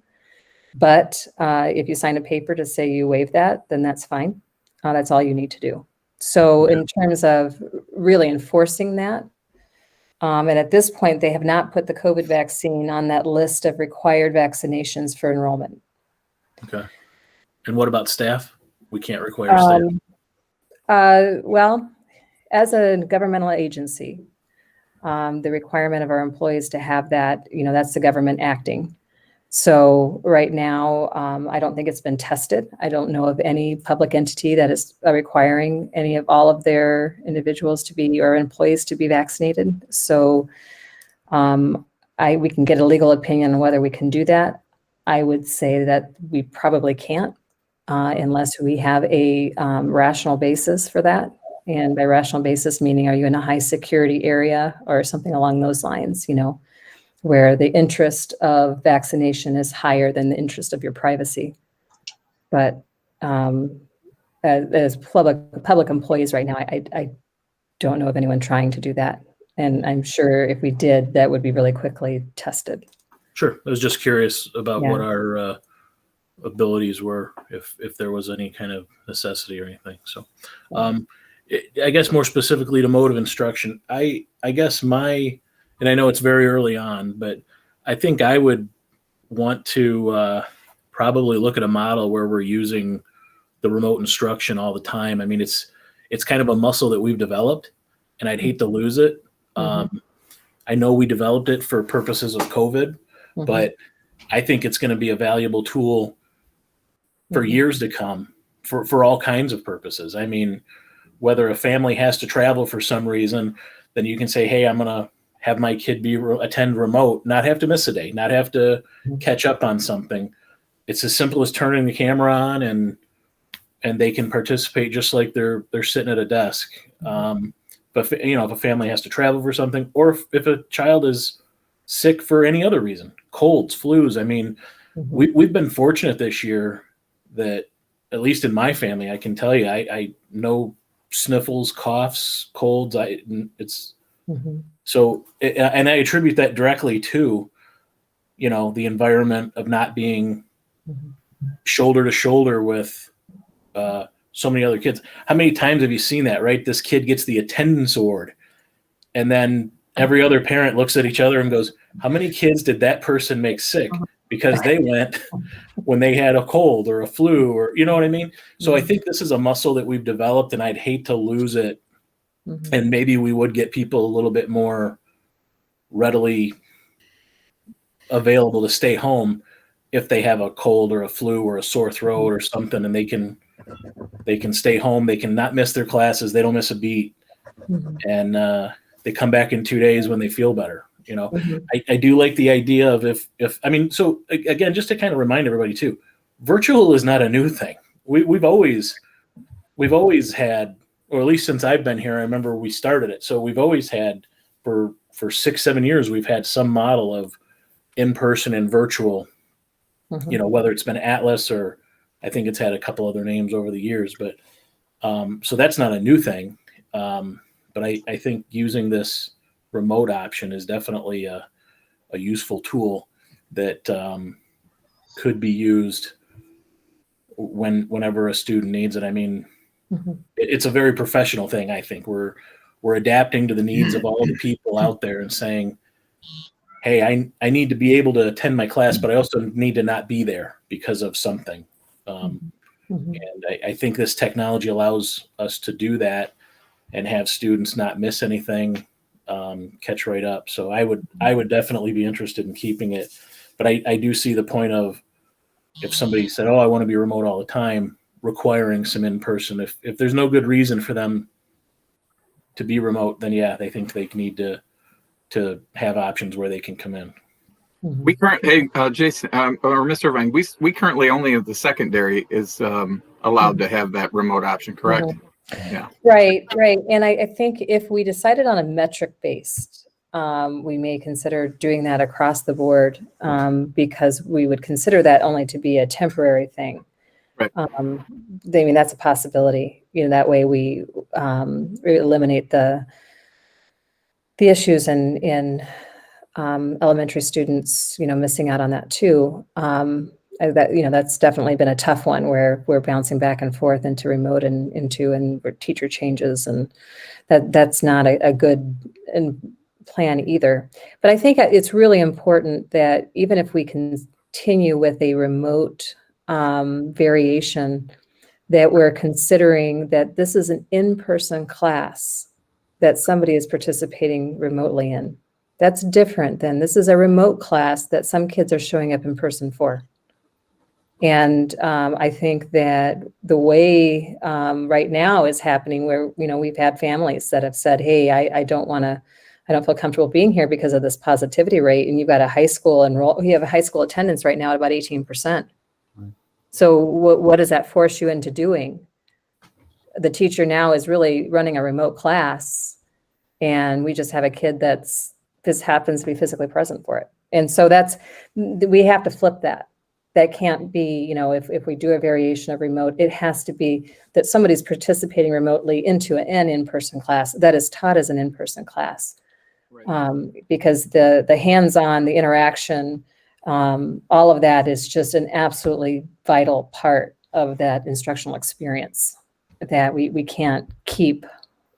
But if you sign a paper to say you waive that, then that's fine. That's all you need to do. So in terms of really enforcing that, and at this point, they have not put the COVID vaccine on that list of required vaccinations for enrollment. Okay. And what about staff? We can't require staff. Well, as a governmental agency, the requirement of our employees to have that, that's the government acting. So right now, I don't think it's been tested. I don't know of any public entity that is requiring all of their individuals or employees to be vaccinated. So we can get a legal opinion on whether we can do that. I would say that we probably can't unless we have a rational basis for that. And by rational basis, meaning, are you in a high security area or something along those lines, where the interest of vaccination is higher than the interest of your privacy. But as public employees right now, I don't know of anyone trying to do that. And I'm sure if we did, that would be really quickly tested. Sure. I was just curious about what our abilities were, if there was any kind of necessity or anything. So, I guess more specifically to mode of instruction, I guess and I know it's very early on, but I think I would want to probably look at a model where we're using the remote instruction all the time. I mean, it's kind of a muscle that we've developed, and I'd hate to lose it. I know we developed it for purposes of COVID, but I think it's going to be a valuable tool for years to come for all kinds of purposes. I mean, whether a family has to travel for some reason, then you can say, hey, I'm going to have my kid attend remote, not have to miss a day, not have to catch up on something. It's as simple as turning the camera on and they can participate just like they're sitting at a desk. But if a family has to travel for something, or if a child is sick for any other reason, colds, flus. I mean, we've been fortunate this year that, at least in my family, I can tell you, I no sniffles, coughs, colds. So, and I attribute that directly to, the environment of not being shoulder to shoulder with so many other kids. How many times have you seen that, right? This kid gets the attendance award, and then every other parent looks at each other and goes, how many kids did that person make sick because they went when they had a cold or a flu, or you know what I mean? So I think this is a muscle that we've developed, and I'd hate to lose it. And maybe we would get people a little bit more readily available to stay home if they have a cold or a flu or a sore throat or something, and they can stay home. They can not miss their classes. They don't miss a beat. And they come back in 2 days when they feel better. I do like the idea of so again, just to kind of remind everybody too, virtual is not a new thing. We've always had, or at least since I've been here, I remember we started it. So we've always had for 6-7 years, we've had some model of in-person and virtual, whether it's been Atlas or I think it's had a couple other names over the years, but so that's not a new thing. But I think using this remote option is definitely a useful tool that could be used whenever a student needs it. I mean, it's a very professional thing. I think we're adapting to the needs of all the people out there and saying, hey, I need to be able to attend my class, but I also need to not be there because of something. And I think this technology allows us to do that and have students not miss anything, catch right up. So I would definitely be interested in keeping it. But I do see the point of, if somebody said, oh, I want to be remote all the time, requiring some in-person. If there's no good reason for them to be remote, then yeah, they think they need to have options where they can come in. We currently, Jason or Mr. Irvine, we currently only at the secondary is allowed to have that remote option, correct? Yeah. Right. And I think if we decided on a metric-based, we may consider doing that across the board, because we would consider that only to be a temporary thing. Right. I mean, that's a possibility. That way we eliminate the issues in elementary students, missing out on that too. That's definitely been a tough one where we're bouncing back and forth into remote and where teacher changes, and that's not a good plan either. But I think it's really important that even if we continue with a remote variation, that we're considering that this is an in-person class that somebody is participating remotely in. That's different than this is a remote class that some kids are showing up in person for. And I think that the way right now is happening where, we've had families that have said, hey, I don't feel comfortable being here because of this positivity rate. And you've got a high school you have a high school attendance right now at about 18%. Right. So what does that force you into doing? The teacher now is really running a remote class, and we just have a kid this happens to be physically present for it. And so we have to flip that. That can't be, if we do a variation of remote, it has to be that somebody's participating remotely into an in-person class that is taught as an in-person class. Right. Because the hands-on, the interaction, all of that is just an absolutely vital part of that instructional experience. that we can't keep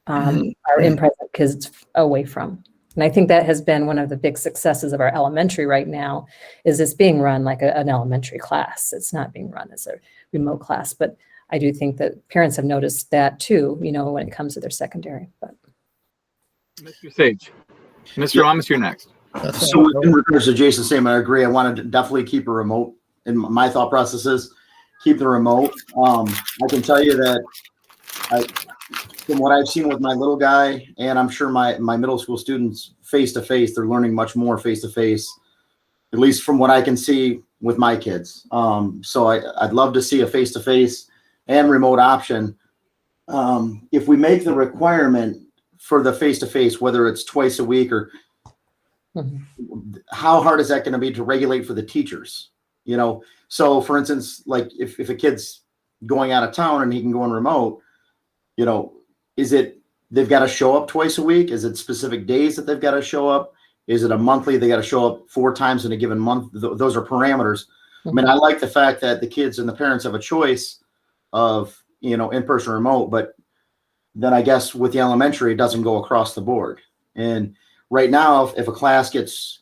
our in-present kids away from. And I think that has been one of the big successes of our elementary right now, is it's being run like an elementary class. It's not being run as a remote class, but I do think that parents have noticed that too, when it comes to their secondary. But Mr. Sage. Mr. Ramos, you're next. So in regards to Jason's statement, I agree. I wanted to definitely keep a remote. In my thought process is keep the remote. I can tell you that from what I've seen with my little guy, and I'm sure my middle school students face-to-face, they're learning much more face-to-face, at least from what I can see with my kids. So I'd love to see a face-to-face and remote option. If we make the requirement for the face-to-face, whether it's twice a week or how hard is that going to be to regulate for the teachers? So for instance, like if a kid's going out of town and he can go on remote, is it they've got to show up twice a week? Is it specific days that they've got to show up? Is it a monthly? They got to show up 4 times in a given month. Those are parameters. I mean, I like the fact that the kids and the parents have a choice of, in-person or remote, but then I guess with the elementary, it doesn't go across the board. And right now, if a class gets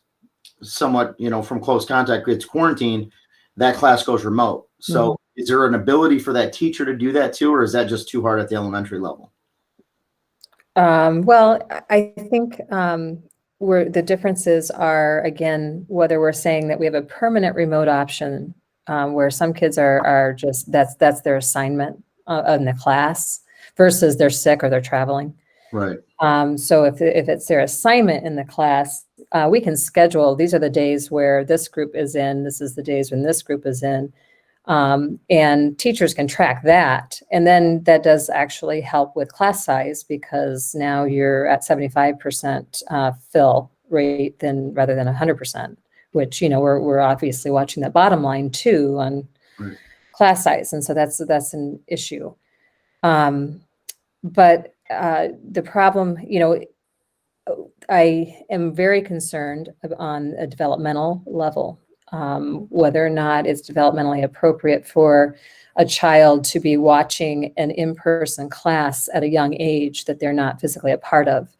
somewhat, from close contact, gets quarantined, that class goes remote. So is there an ability for that teacher to do that too, or is that just too hard at the elementary level? Well, I think where the differences are, again, whether we're saying that we have a permanent remote option where some kids are just, that's their assignment in the class versus they're sick or they're traveling. Right. So if it's their assignment in the class, we can schedule, these are the days where this group is in, this is the days when this group is in. And teachers can track that. And then that does actually help with class size, because now you're at 75% fill rate rather than 100%, which, we're obviously watching the bottom line too on class size. And so that's an issue. But the problem, I am very concerned on a developmental level, whether or not it's developmentally appropriate for a child to be watching an in-person class at a young age that they're not physically a part of.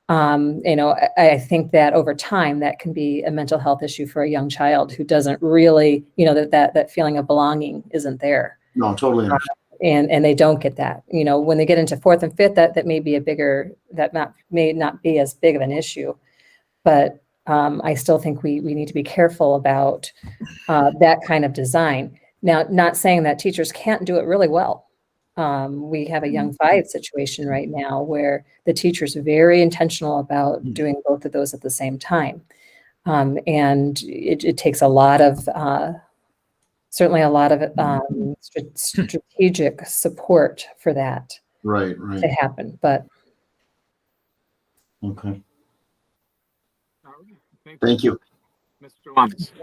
I think that over time that can be a mental health issue for a young child who doesn't really, that feeling of belonging isn't there. No, totally understand. And they don't get that. When they get into 4th and 5th, that may be may not be as big of an issue, but I still think we need to be careful about that kind of design. Now, not saying that teachers can't do it really well. We have a young 5 situation right now where the teacher's very intentional about doing both of those at the same time. And it takes a lot of, certainly a lot of strategic support for that to happen. But okay. Thank you. Mr. Ramos.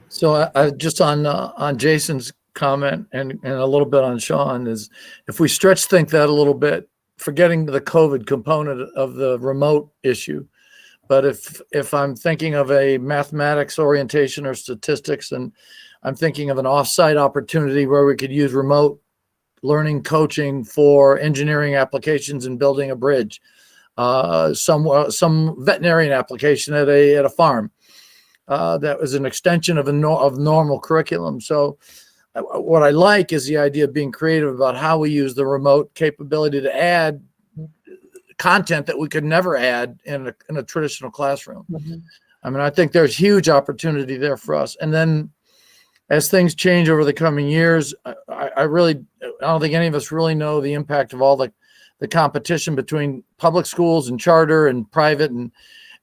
So I just on Jason's comment and a little bit on Sean is, if we think that a little bit, forgetting the COVID component of the remote issue, but if I'm thinking of a mathematics orientation or statistics, and I'm thinking of an offsite opportunity where we could use remote learning coaching for engineering applications and building a bridge, some veterinarian application at a farm. That was an extension of normal curriculum. So what I like is the idea of being creative about how we use the remote capability to add content that we could never add in a traditional classroom. I mean, I think there's huge opportunity there for us. And then as things change over the coming years, I don't think any of us really know the impact of all the competition between public schools and charter and private. And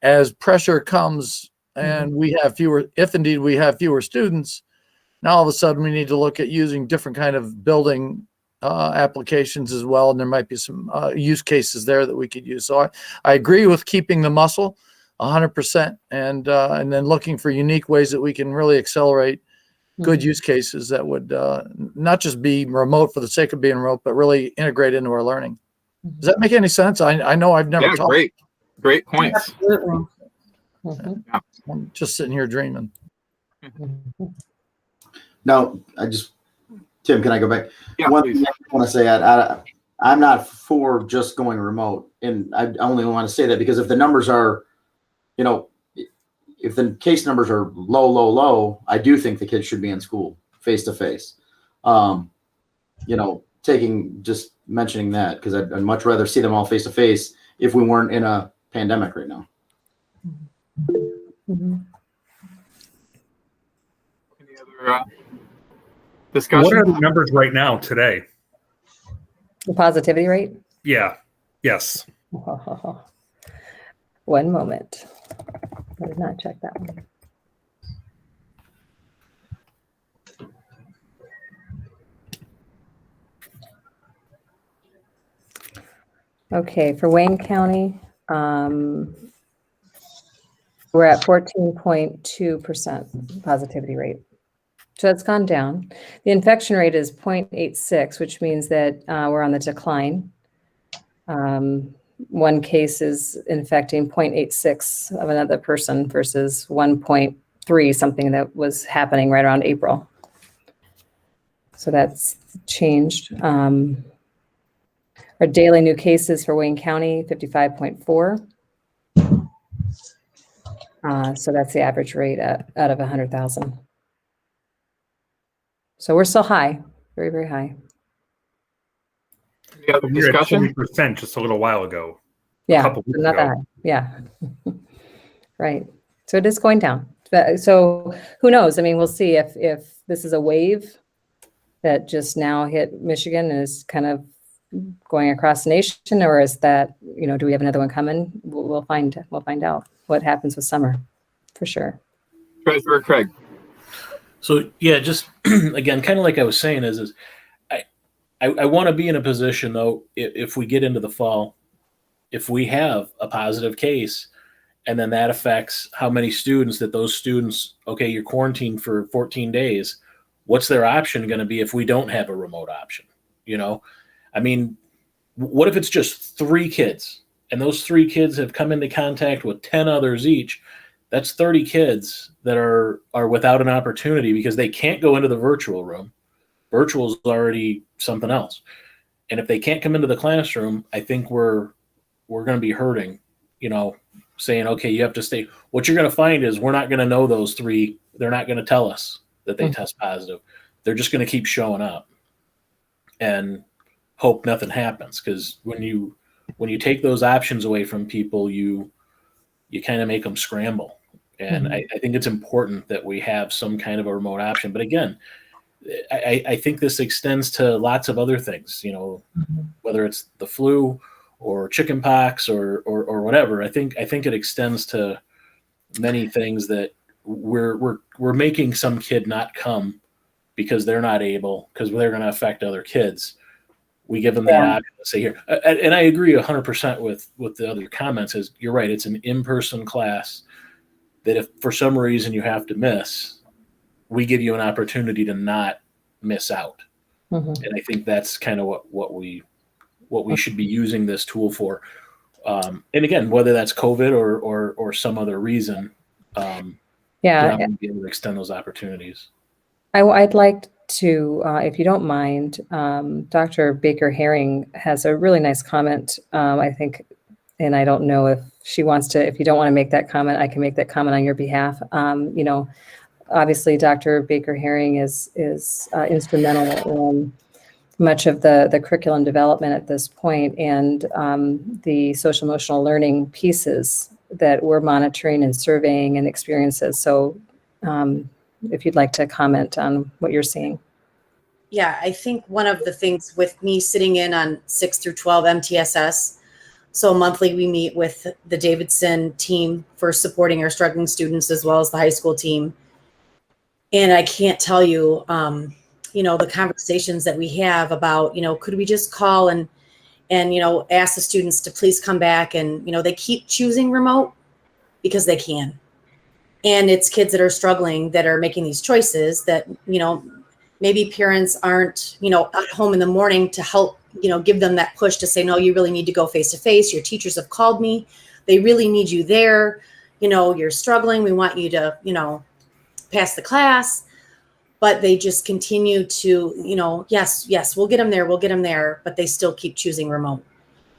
as pressure comes and we have if indeed we have fewer students, now all of a sudden we need to look at using different kind of building applications as well. And there might be some use cases there that we could use. So I agree with keeping the muscle 100% and then looking for unique ways that we can really accelerate good use cases that would not just be remote for the sake of being remote, but really integrate into our learning. Does that make any sense? I know I've never talked. Great points. Absolutely. Yeah. I'm just sitting here dreaming. Now, Tim, can I go back? Yeah, One please. thing I want to say, I'm not for just going remote. And I only want to say that because if the numbers are, you know, if the case numbers are low, I do think the kids should be in school face to face. You know, just mentioning that because I'd much rather see them all face to face if we weren't in a pandemic right now. Mhm. Any other discussion? What are the numbers right now today? The positivity rate? Yeah. Yes. One moment. I did not check that one. Okay, for Wayne County, we're at 14.2% positivity rate. So it's gone down. The infection rate is 0.86, which means that we're on the decline. One case is infecting 0.86 of another person versus 1.3, something that was happening right around April. So that's changed. Our daily new cases for Wayne County, 55.4. So that's the average rate out of 100,000. So we're still high, very, very high. Any other You're at discussion? 20% just a little while ago. Yeah, couple weeks not that ago. high. Yeah. Right. So it is going down. So who knows? I mean, we'll see if this is a wave that just now hit Michigan and is kind of going across the nation, or is that, do we have another one coming? We'll find out what happens with summer for sure. Treasurer Craig. So yeah, just again, kind of like I was saying, is I want to be in a position though, if we get into the fall, if we have a positive case, and then that affects how many students those students, okay, you're quarantined for 14 days. What's their option going to be if we don't have a remote option? I mean, what if it's just 3 kids and those 3 kids have come into contact with 10 others each? That's 30 kids that are without an opportunity because they can't go into the virtual room. Virtual is already something else. And if they can't come into the classroom, I think we're going to be hurting, saying, okay, you have to stay. What you're going to find is we're not going to know those 3. They're not going to tell us that they test positive. They're just going to keep showing up and hope nothing happens. Because when you take those options away from people, you kind of make them scramble. And I think it's important that we have some kind of a remote option. But again, I think this extends to lots of other things, whether it's the flu or chicken pox or whatever. I think it extends to many things that we're making some kid not come because they're not able, because they're going to affect other kids. We give them that option to say here. And I agree 100% with the other comments. Is you're right. It's an in-person class that if for some reason you have to miss, we give you an opportunity to not miss out. And I think that's kind of what we should be using this tool for. And again, whether that's COVID or some other reason, be able to extend those opportunities. I'd like to, if you don't mind, Dr. Baker Herring has a really nice comment, I think, and I don't know if she wants to, if you don't want to make that comment, I can make that comment on your behalf. Obviously Dr. Baker Herring is instrumental in much of the curriculum development at this point, and the social emotional learning pieces that we're monitoring and surveying and experiences. So if you'd like to comment on what you're seeing. Yeah, I think one of the things with me sitting in on 6 through 12 MTSS, so monthly we meet with the Davidson team for supporting our struggling students as well as the high school team. And I can't tell you, the conversations that we have about, could we just call and ask the students to please come back, and, they keep choosing remote because they can. And it's kids that are struggling that are making these choices that, maybe parents aren't, at home in the morning to help, give them that push to say, no, you really need to go face to face. Your teachers have called me. They really need you there. You're struggling. We want you to, pass the class. but they just continue to, yes, we'll get them there, but they still keep choosing remote.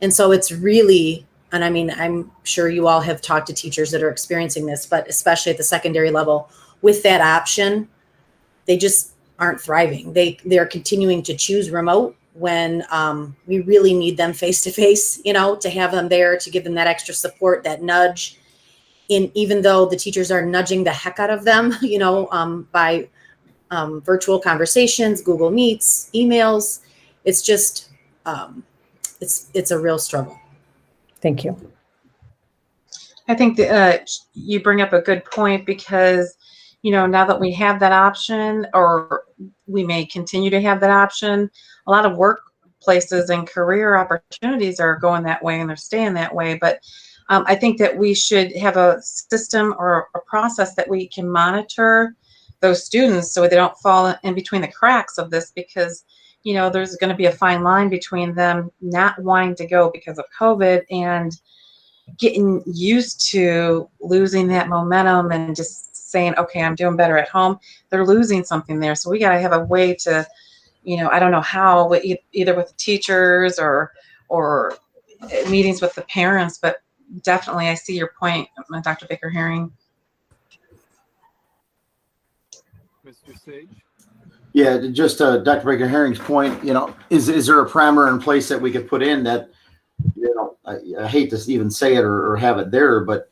And so it's really, and I mean, I'm sure you all have talked to teachers that are experiencing this, but especially at the secondary level, with that option, they just aren't thriving. They're continuing to choose remote when we really need them face to face, to have them there, to give them that extra support, that nudge. Even though the teachers are nudging the heck out of them, by virtual conversations, Google Meets, emails, it's just, it's a real struggle. Thank you. I think that you bring up a good point because, now that we have that option, or we may continue to have that option, a lot of workplaces and career opportunities are going that way and they're staying that way. But I think that we should have a system or a process that we can monitor those students so they don't fall in between the cracks of this, because there's going to be a fine line between them not wanting to go because of COVID and getting used to losing that momentum and just saying, okay, I'm doing better at home. They're losing something there. So we got to have a way to, I don't know how, either with the teachers or meetings with the parents, but definitely I see your point, Dr. Baker-Herring. Mr. Sage? Yeah, just Dr. Baker-Herring's point, is there a parameter in place that we could put in that, I hate to even say it or have it there, but,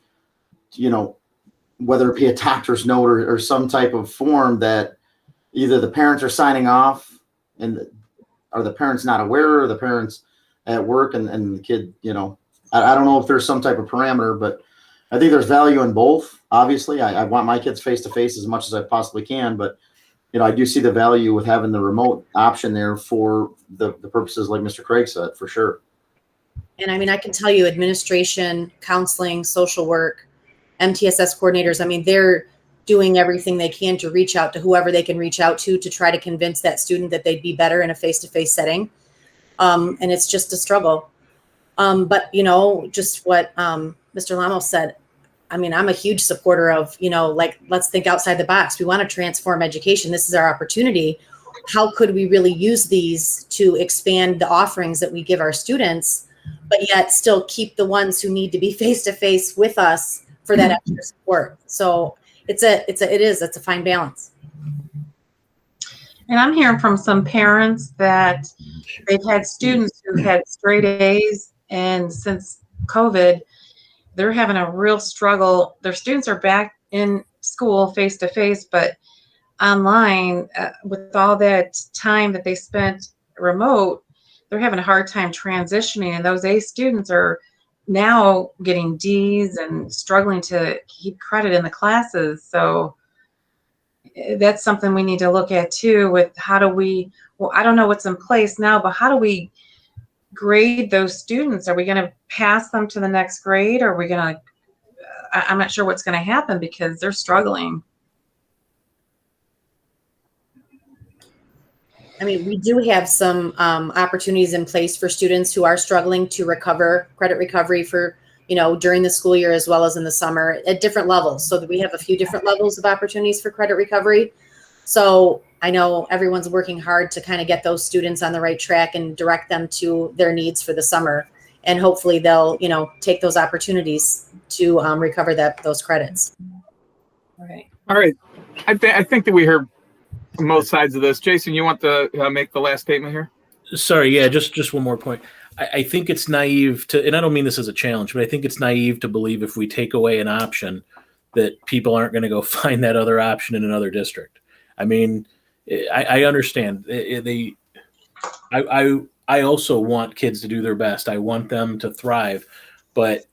whether it be a doctor's note or some type of form that either the parents are signing off and are the parents not aware, or the parents at work and the kid, I don't know if there's some type of parameter, but I think there's value in both. Obviously, I want my kids face to face as much as I possibly can, but I do see the value with having the remote option there for the purposes like Mr. Craig said, for sure. And I mean, I can tell you administration, counseling, social work, MTSS coordinators, I mean, they're doing everything they can to reach out to whoever they can reach out to try to convince that student that they'd be better in a face-to-face setting. And it's just a struggle. But, just what Mr. Lamos said, I mean, I'm a huge supporter of, let's think outside the box. We want to transform education. This is our opportunity. How could we really use these to expand the offerings that we give our students, but yet still keep the ones who need to be face-to-face with us for that extra support? So it's a fine balance. And I'm hearing from some parents that they've had students who had straight A's, and since COVID, they're having a real struggle. Their students are back in school face to face, but online, with all that time that they spent remote, they're having a hard time transitioning. And those A students are now getting D's and struggling to keep credit in the classes. So that's something we need to look at too, with how do we, well, I don't know what's in place now, but how do we grade those students? Are we going to pass them to the next grade? Or are we going to, I'm not sure what's going to happen because they're struggling. I mean, we do have some opportunities in place for students who are struggling to recover, credit recovery for, during the school year as well as in the summer at different levels. So that we have a few different levels of opportunities for credit recovery. So I know everyone's working hard to kind of get those students on the right track and direct them to their needs for the summer. And hopefully they'll, take those opportunities to recover those credits. All right. All right. I think that we heard from both sides of this. Jason, you want to make the last statement here? Sorry, yeah, just one more point. I think it's naive to, and I don't mean this as a challenge, but I think it's naive to believe if we take away an option that people aren't going to go find that other option in another district. I mean, I understand. I also want kids to do their best. I want them to thrive. But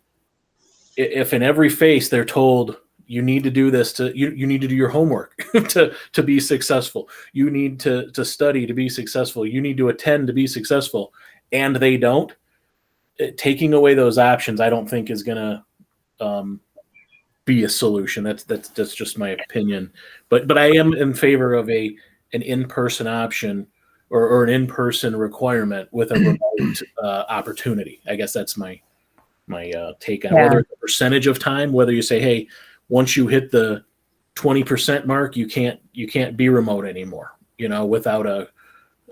if in every face they're told, you need to do this you need to do your homework to be successful. You need to study to be successful. You need to attend to be successful. And they don't. Taking away those options, I don't think is going to be a solution. That's just my opinion. But I am in favor of an in-person option or an in-person requirement with a remote opportunity. I guess that's my take on whether it's a percentage of time, whether you say, hey, once you hit the 20% mark, you can't be remote anymore, without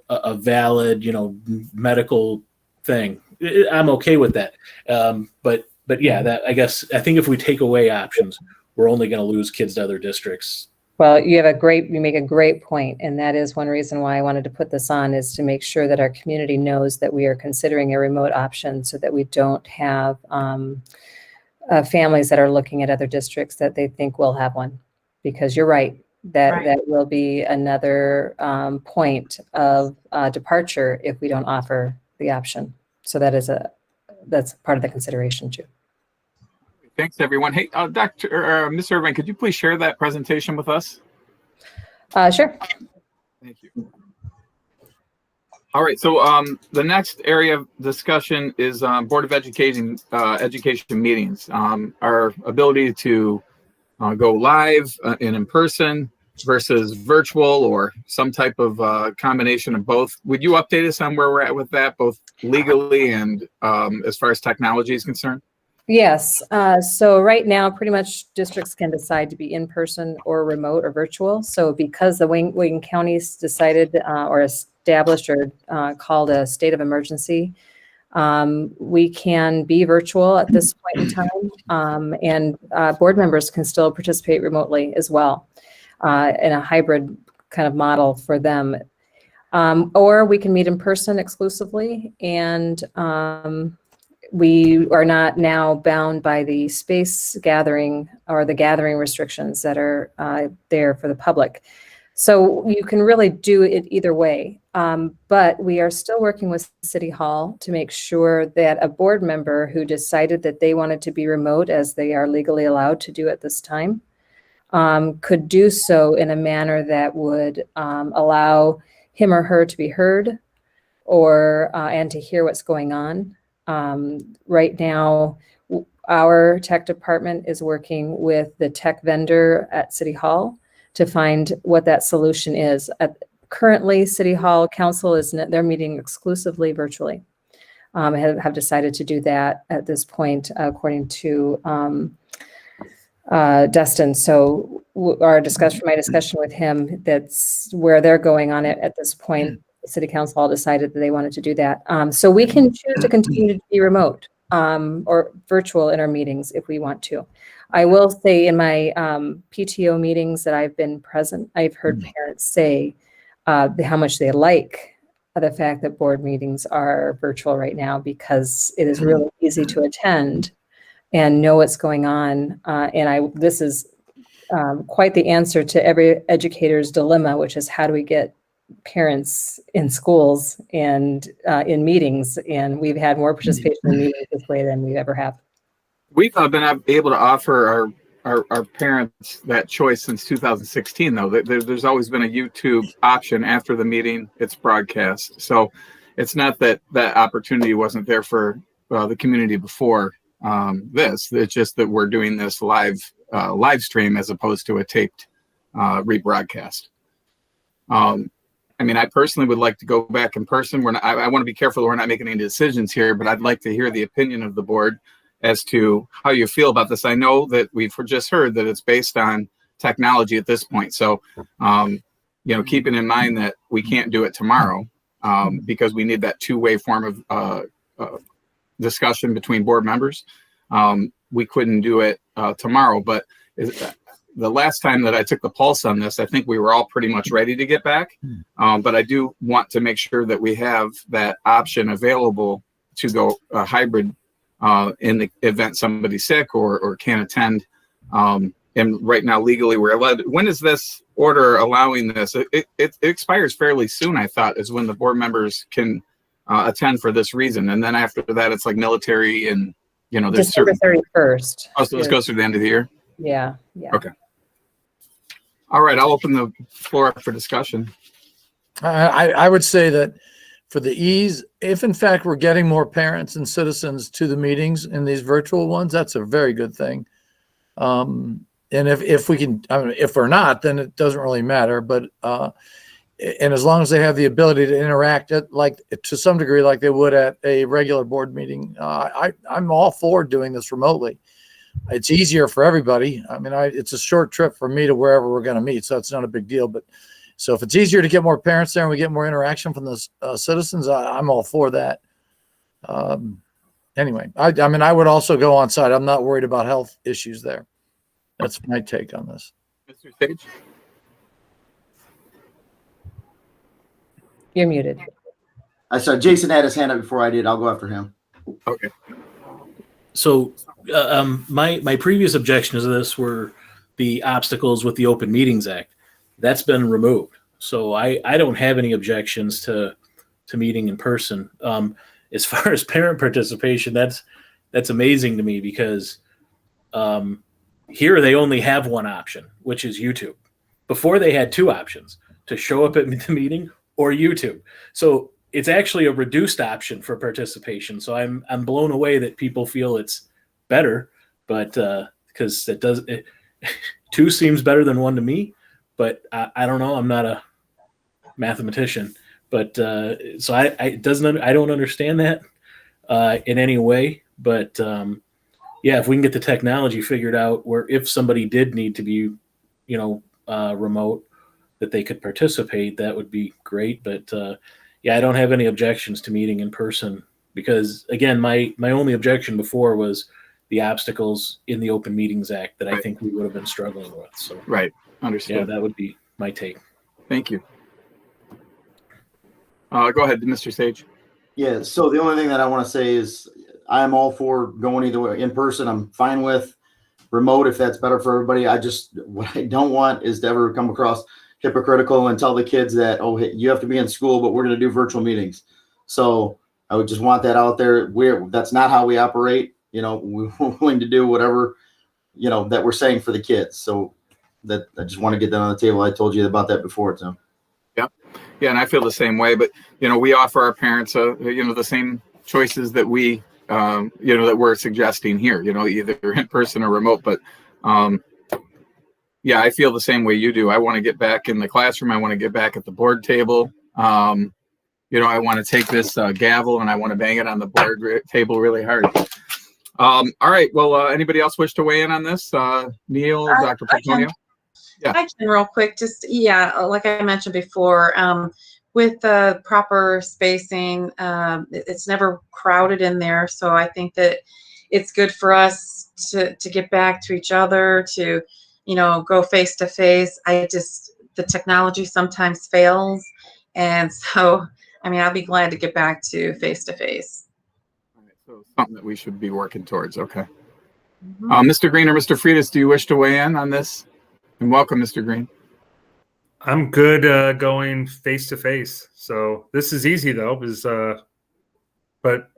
a valid, medical thing. I'm okay with that. But yeah, I think if we take away options, we're only going to lose kids to other districts. Well, you make a great point, and that is one reason why I wanted to put this on, is to make sure that our community knows that we are considering a remote option, so that we don't have families that are looking at other districts that they think will have one. Because you're right, that will be another point of departure if we don't offer the option. So that's part of the consideration too. Thanks, everyone. Hey, Ms. Irvine, could you please share that presentation with us? Sure. Thank you. All right. So the next area of discussion is Board of Education meetings. Our ability to go live and in person versus virtual, or some type of combination of both. Would you update us on where we're at with that, both legally and as far as technology is concerned? Yes. So right now, pretty much districts can decide to be in person or remote or virtual. So because the Wayne counties decided or established or called a state of emergency, we can be virtual at this point in time, and board members can still participate remotely as well, in a hybrid kind of model for them. Or we can meet in person exclusively, and we are not now bound by the space gathering or the gathering restrictions that are there for the public. So you can really do it either way. But we are still working with City Hall to make sure that a board member who decided that they wanted to be remote, as they are legally allowed to do at this time, could do so in a manner that would allow him or her to be heard, or and to hear what's going on. Right now, our tech department is working with the tech vendor at City Hall to find what that solution is. Currently, City Hall Council they're meeting exclusively virtually. Have decided to do that at this point, according to Dustin. So my discussion with him, that's where they're going on it at this point. City Council all decided that they wanted to do that. So we can choose to continue to be remote or virtual in our meetings if we want to. I will say, in my PTO meetings that I've been present, I've heard parents say how much they like the fact that board meetings are virtual right now, because it is really easy to attend and know what's going on. This is quite the answer to every educator's dilemma, which is, how do we get parents in schools and in meetings? And we've had more participation in meetings this way than we ever have. We've been able to offer our parents that choice since 2016, though. There's always been a YouTube option after the meeting. It's broadcast. So it's not that that opportunity wasn't there for the community before this. It's just that we're doing this live stream as opposed to a taped rebroadcast. I mean, I personally would like to go back in person. I want to be careful that we're not making any decisions here, but I'd like to hear the opinion of the board as to how you feel about this. I know that we've just heard that it's based on technology at this point. So, keeping in mind that we can't do it tomorrow because we need that two-way form of discussion between board members. We couldn't do it tomorrow, but the last time that I took the pulse on this, I think we were all pretty much ready to get back. But I do want to make sure that we have that option available to go hybrid in the event somebody's sick or can't attend. And right now, legally, we're allowed. When is this order allowing this? It expires fairly soon, I thought, is when the board members can attend for this reason. And then after that, it's like military and, there's December 31st. Oh, so this goes through the end of the year? Yeah. Okay. All right, I'll open the floor up for discussion. I would say that for the ease, if in fact we're getting more parents and citizens to the meetings in these virtual ones, that's a very good thing. And if we can, if we're not, then it doesn't really matter. But and as long as they have the ability to interact to some degree like they would at a regular board meeting, I'm all for doing this remotely. it's easier for everybody. I mean, it's a short trip for me to wherever we're going to meet, so it's not a big deal. But so if it's easier to get more parents there and we get more interaction from the citizens, I'm all for that. Anyway, I mean, I would also go on site. I'm not worried about health issues there. That's my take on this. Mr. Sage? You're muted. I saw Jason had his hand up before I did. I'll go after him. Okay. So my previous objections to this were the obstacles with the Open Meetings Act. That's been removed. So I don't have any objections to meeting in person. As far as parent participation, that's amazing to me because here they only have one option, which is YouTube. Before they had two options, to show up at the meeting or YouTube. So it's actually a reduced option for participation. So I'm blown away that people feel it's better, but because two seems better than one to me, but I don't know. I'm not a mathematician, but so I don't understand that in any way. But yeah, if we can get the technology figured out where if somebody did need to be, remote, that they could participate, that would be great. But yeah, I don't have any objections to meeting in person because, again, my only objection before was the obstacles in the Open Meetings Act that I think we would have been struggling with. So Right. Understood. yeah, that would be my take. Thank you. Go ahead, Mr. Sage. Yeah. So the only thing that I want to say is I'm all for going either way. In person, I'm fine with. Remote, if that's better for everybody. What I don't want is to ever come across hypocritical and tell the kids that, oh, hey, you have to be in school, but we're going to do virtual meetings. So I would just want that out there. That's not how we operate. We're willing to do whatever, that we're saying for the kids. So that I just want to get that on the table. I told you about that before, Tim. Yeah. Yeah. And I feel the same way, but, we offer our parents, the same choices that we, that we're suggesting here, either in person or remote, but, yeah, I feel the same way you do. I want to get back in the classroom. I want to get back at the board table. I want to take this gavel and I want to bang it on the board table really hard. All right. Well, anybody else wish to weigh in on this? Neil, Dr. Pomponio? Yeah. I can real quick. Just, like I mentioned before, with the proper spacing, it's never crowded in there. So I think that it's good for us to get back to each other, to go face to face. The technology sometimes fails. And so, I'll be glad to get back to face. All right, so something that we should be working towards. Okay. Mm-hmm. Mr. Green or Mr. Freitas, do you wish to weigh in on this? And welcome, Mr. Green. I'm good going face to face. So this is easy though, but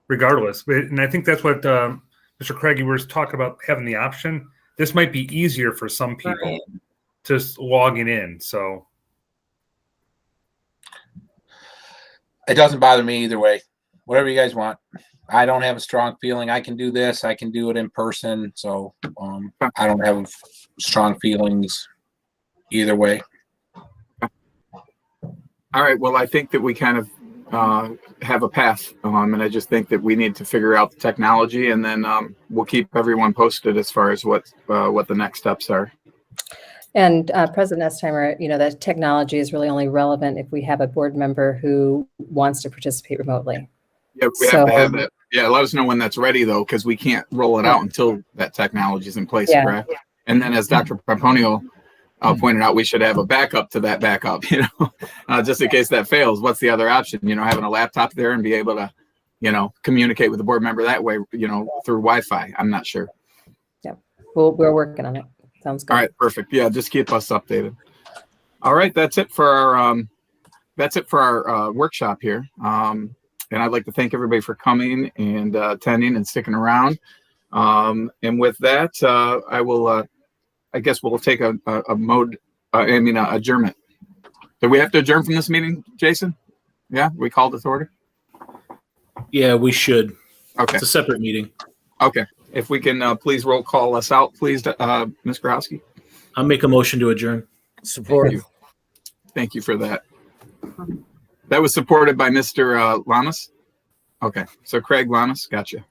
regardless, and I think that's what Mr. Craig, you were talking about having the option. This might be easier for some people just logging in. So it doesn't bother me either way. Whatever you guys want. I don't have a strong feeling. I can do this. I can do it in person. So I don't have strong feelings either way. All right. Well, I think that we kind of have a path, and I just think that we need to figure out the technology, and then we'll keep everyone posted as far as what the next steps are. And President Estheimer, that technology is really only relevant if we have a board member who wants to participate remotely. Yeah, we have to have that. Yeah, let us know when that's ready, though, because we can't roll it out until that technology is in place, correct? And then, as Dr. Pomponio pointed out, we should have a backup to that backup, just in case that fails. What's the other option? Having a laptop there and be able to, communicate with the board member that way, through Wi-Fi. I'm not sure. Yeah, we're working on it. Sounds good. All right, perfect. Yeah, just keep us updated. All right, that's it for our workshop here. And I'd like to thank everybody for coming and attending and sticking around. And with that, I guess we'll take a adjournment. Do we have to adjourn from this meeting, Jason? Yeah, we called it to order? Yeah, we should. Okay. It's a separate meeting. Okay. If we can please roll call us out, please, Ms. Grahowski. I'll make a motion to adjourn. Support. Thank you for that. That was supported by Mr. Lamas. Okay. So Craig Lamas, gotcha.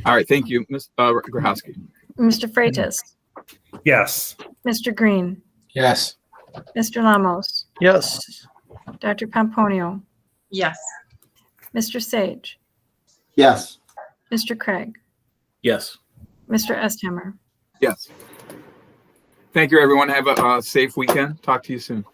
All right, thank you, Ms. Grahowski. Mr. Freitas, Yes. Mr. Green, Yes. Mr. Lamos, Yes. Dr. Pomponio, Yes. Mr. Sage, Yes. Mr. Craig, Yes. Mr. Esthammer. Yes. Thank you, everyone. Have a safe weekend. Talk to you soon.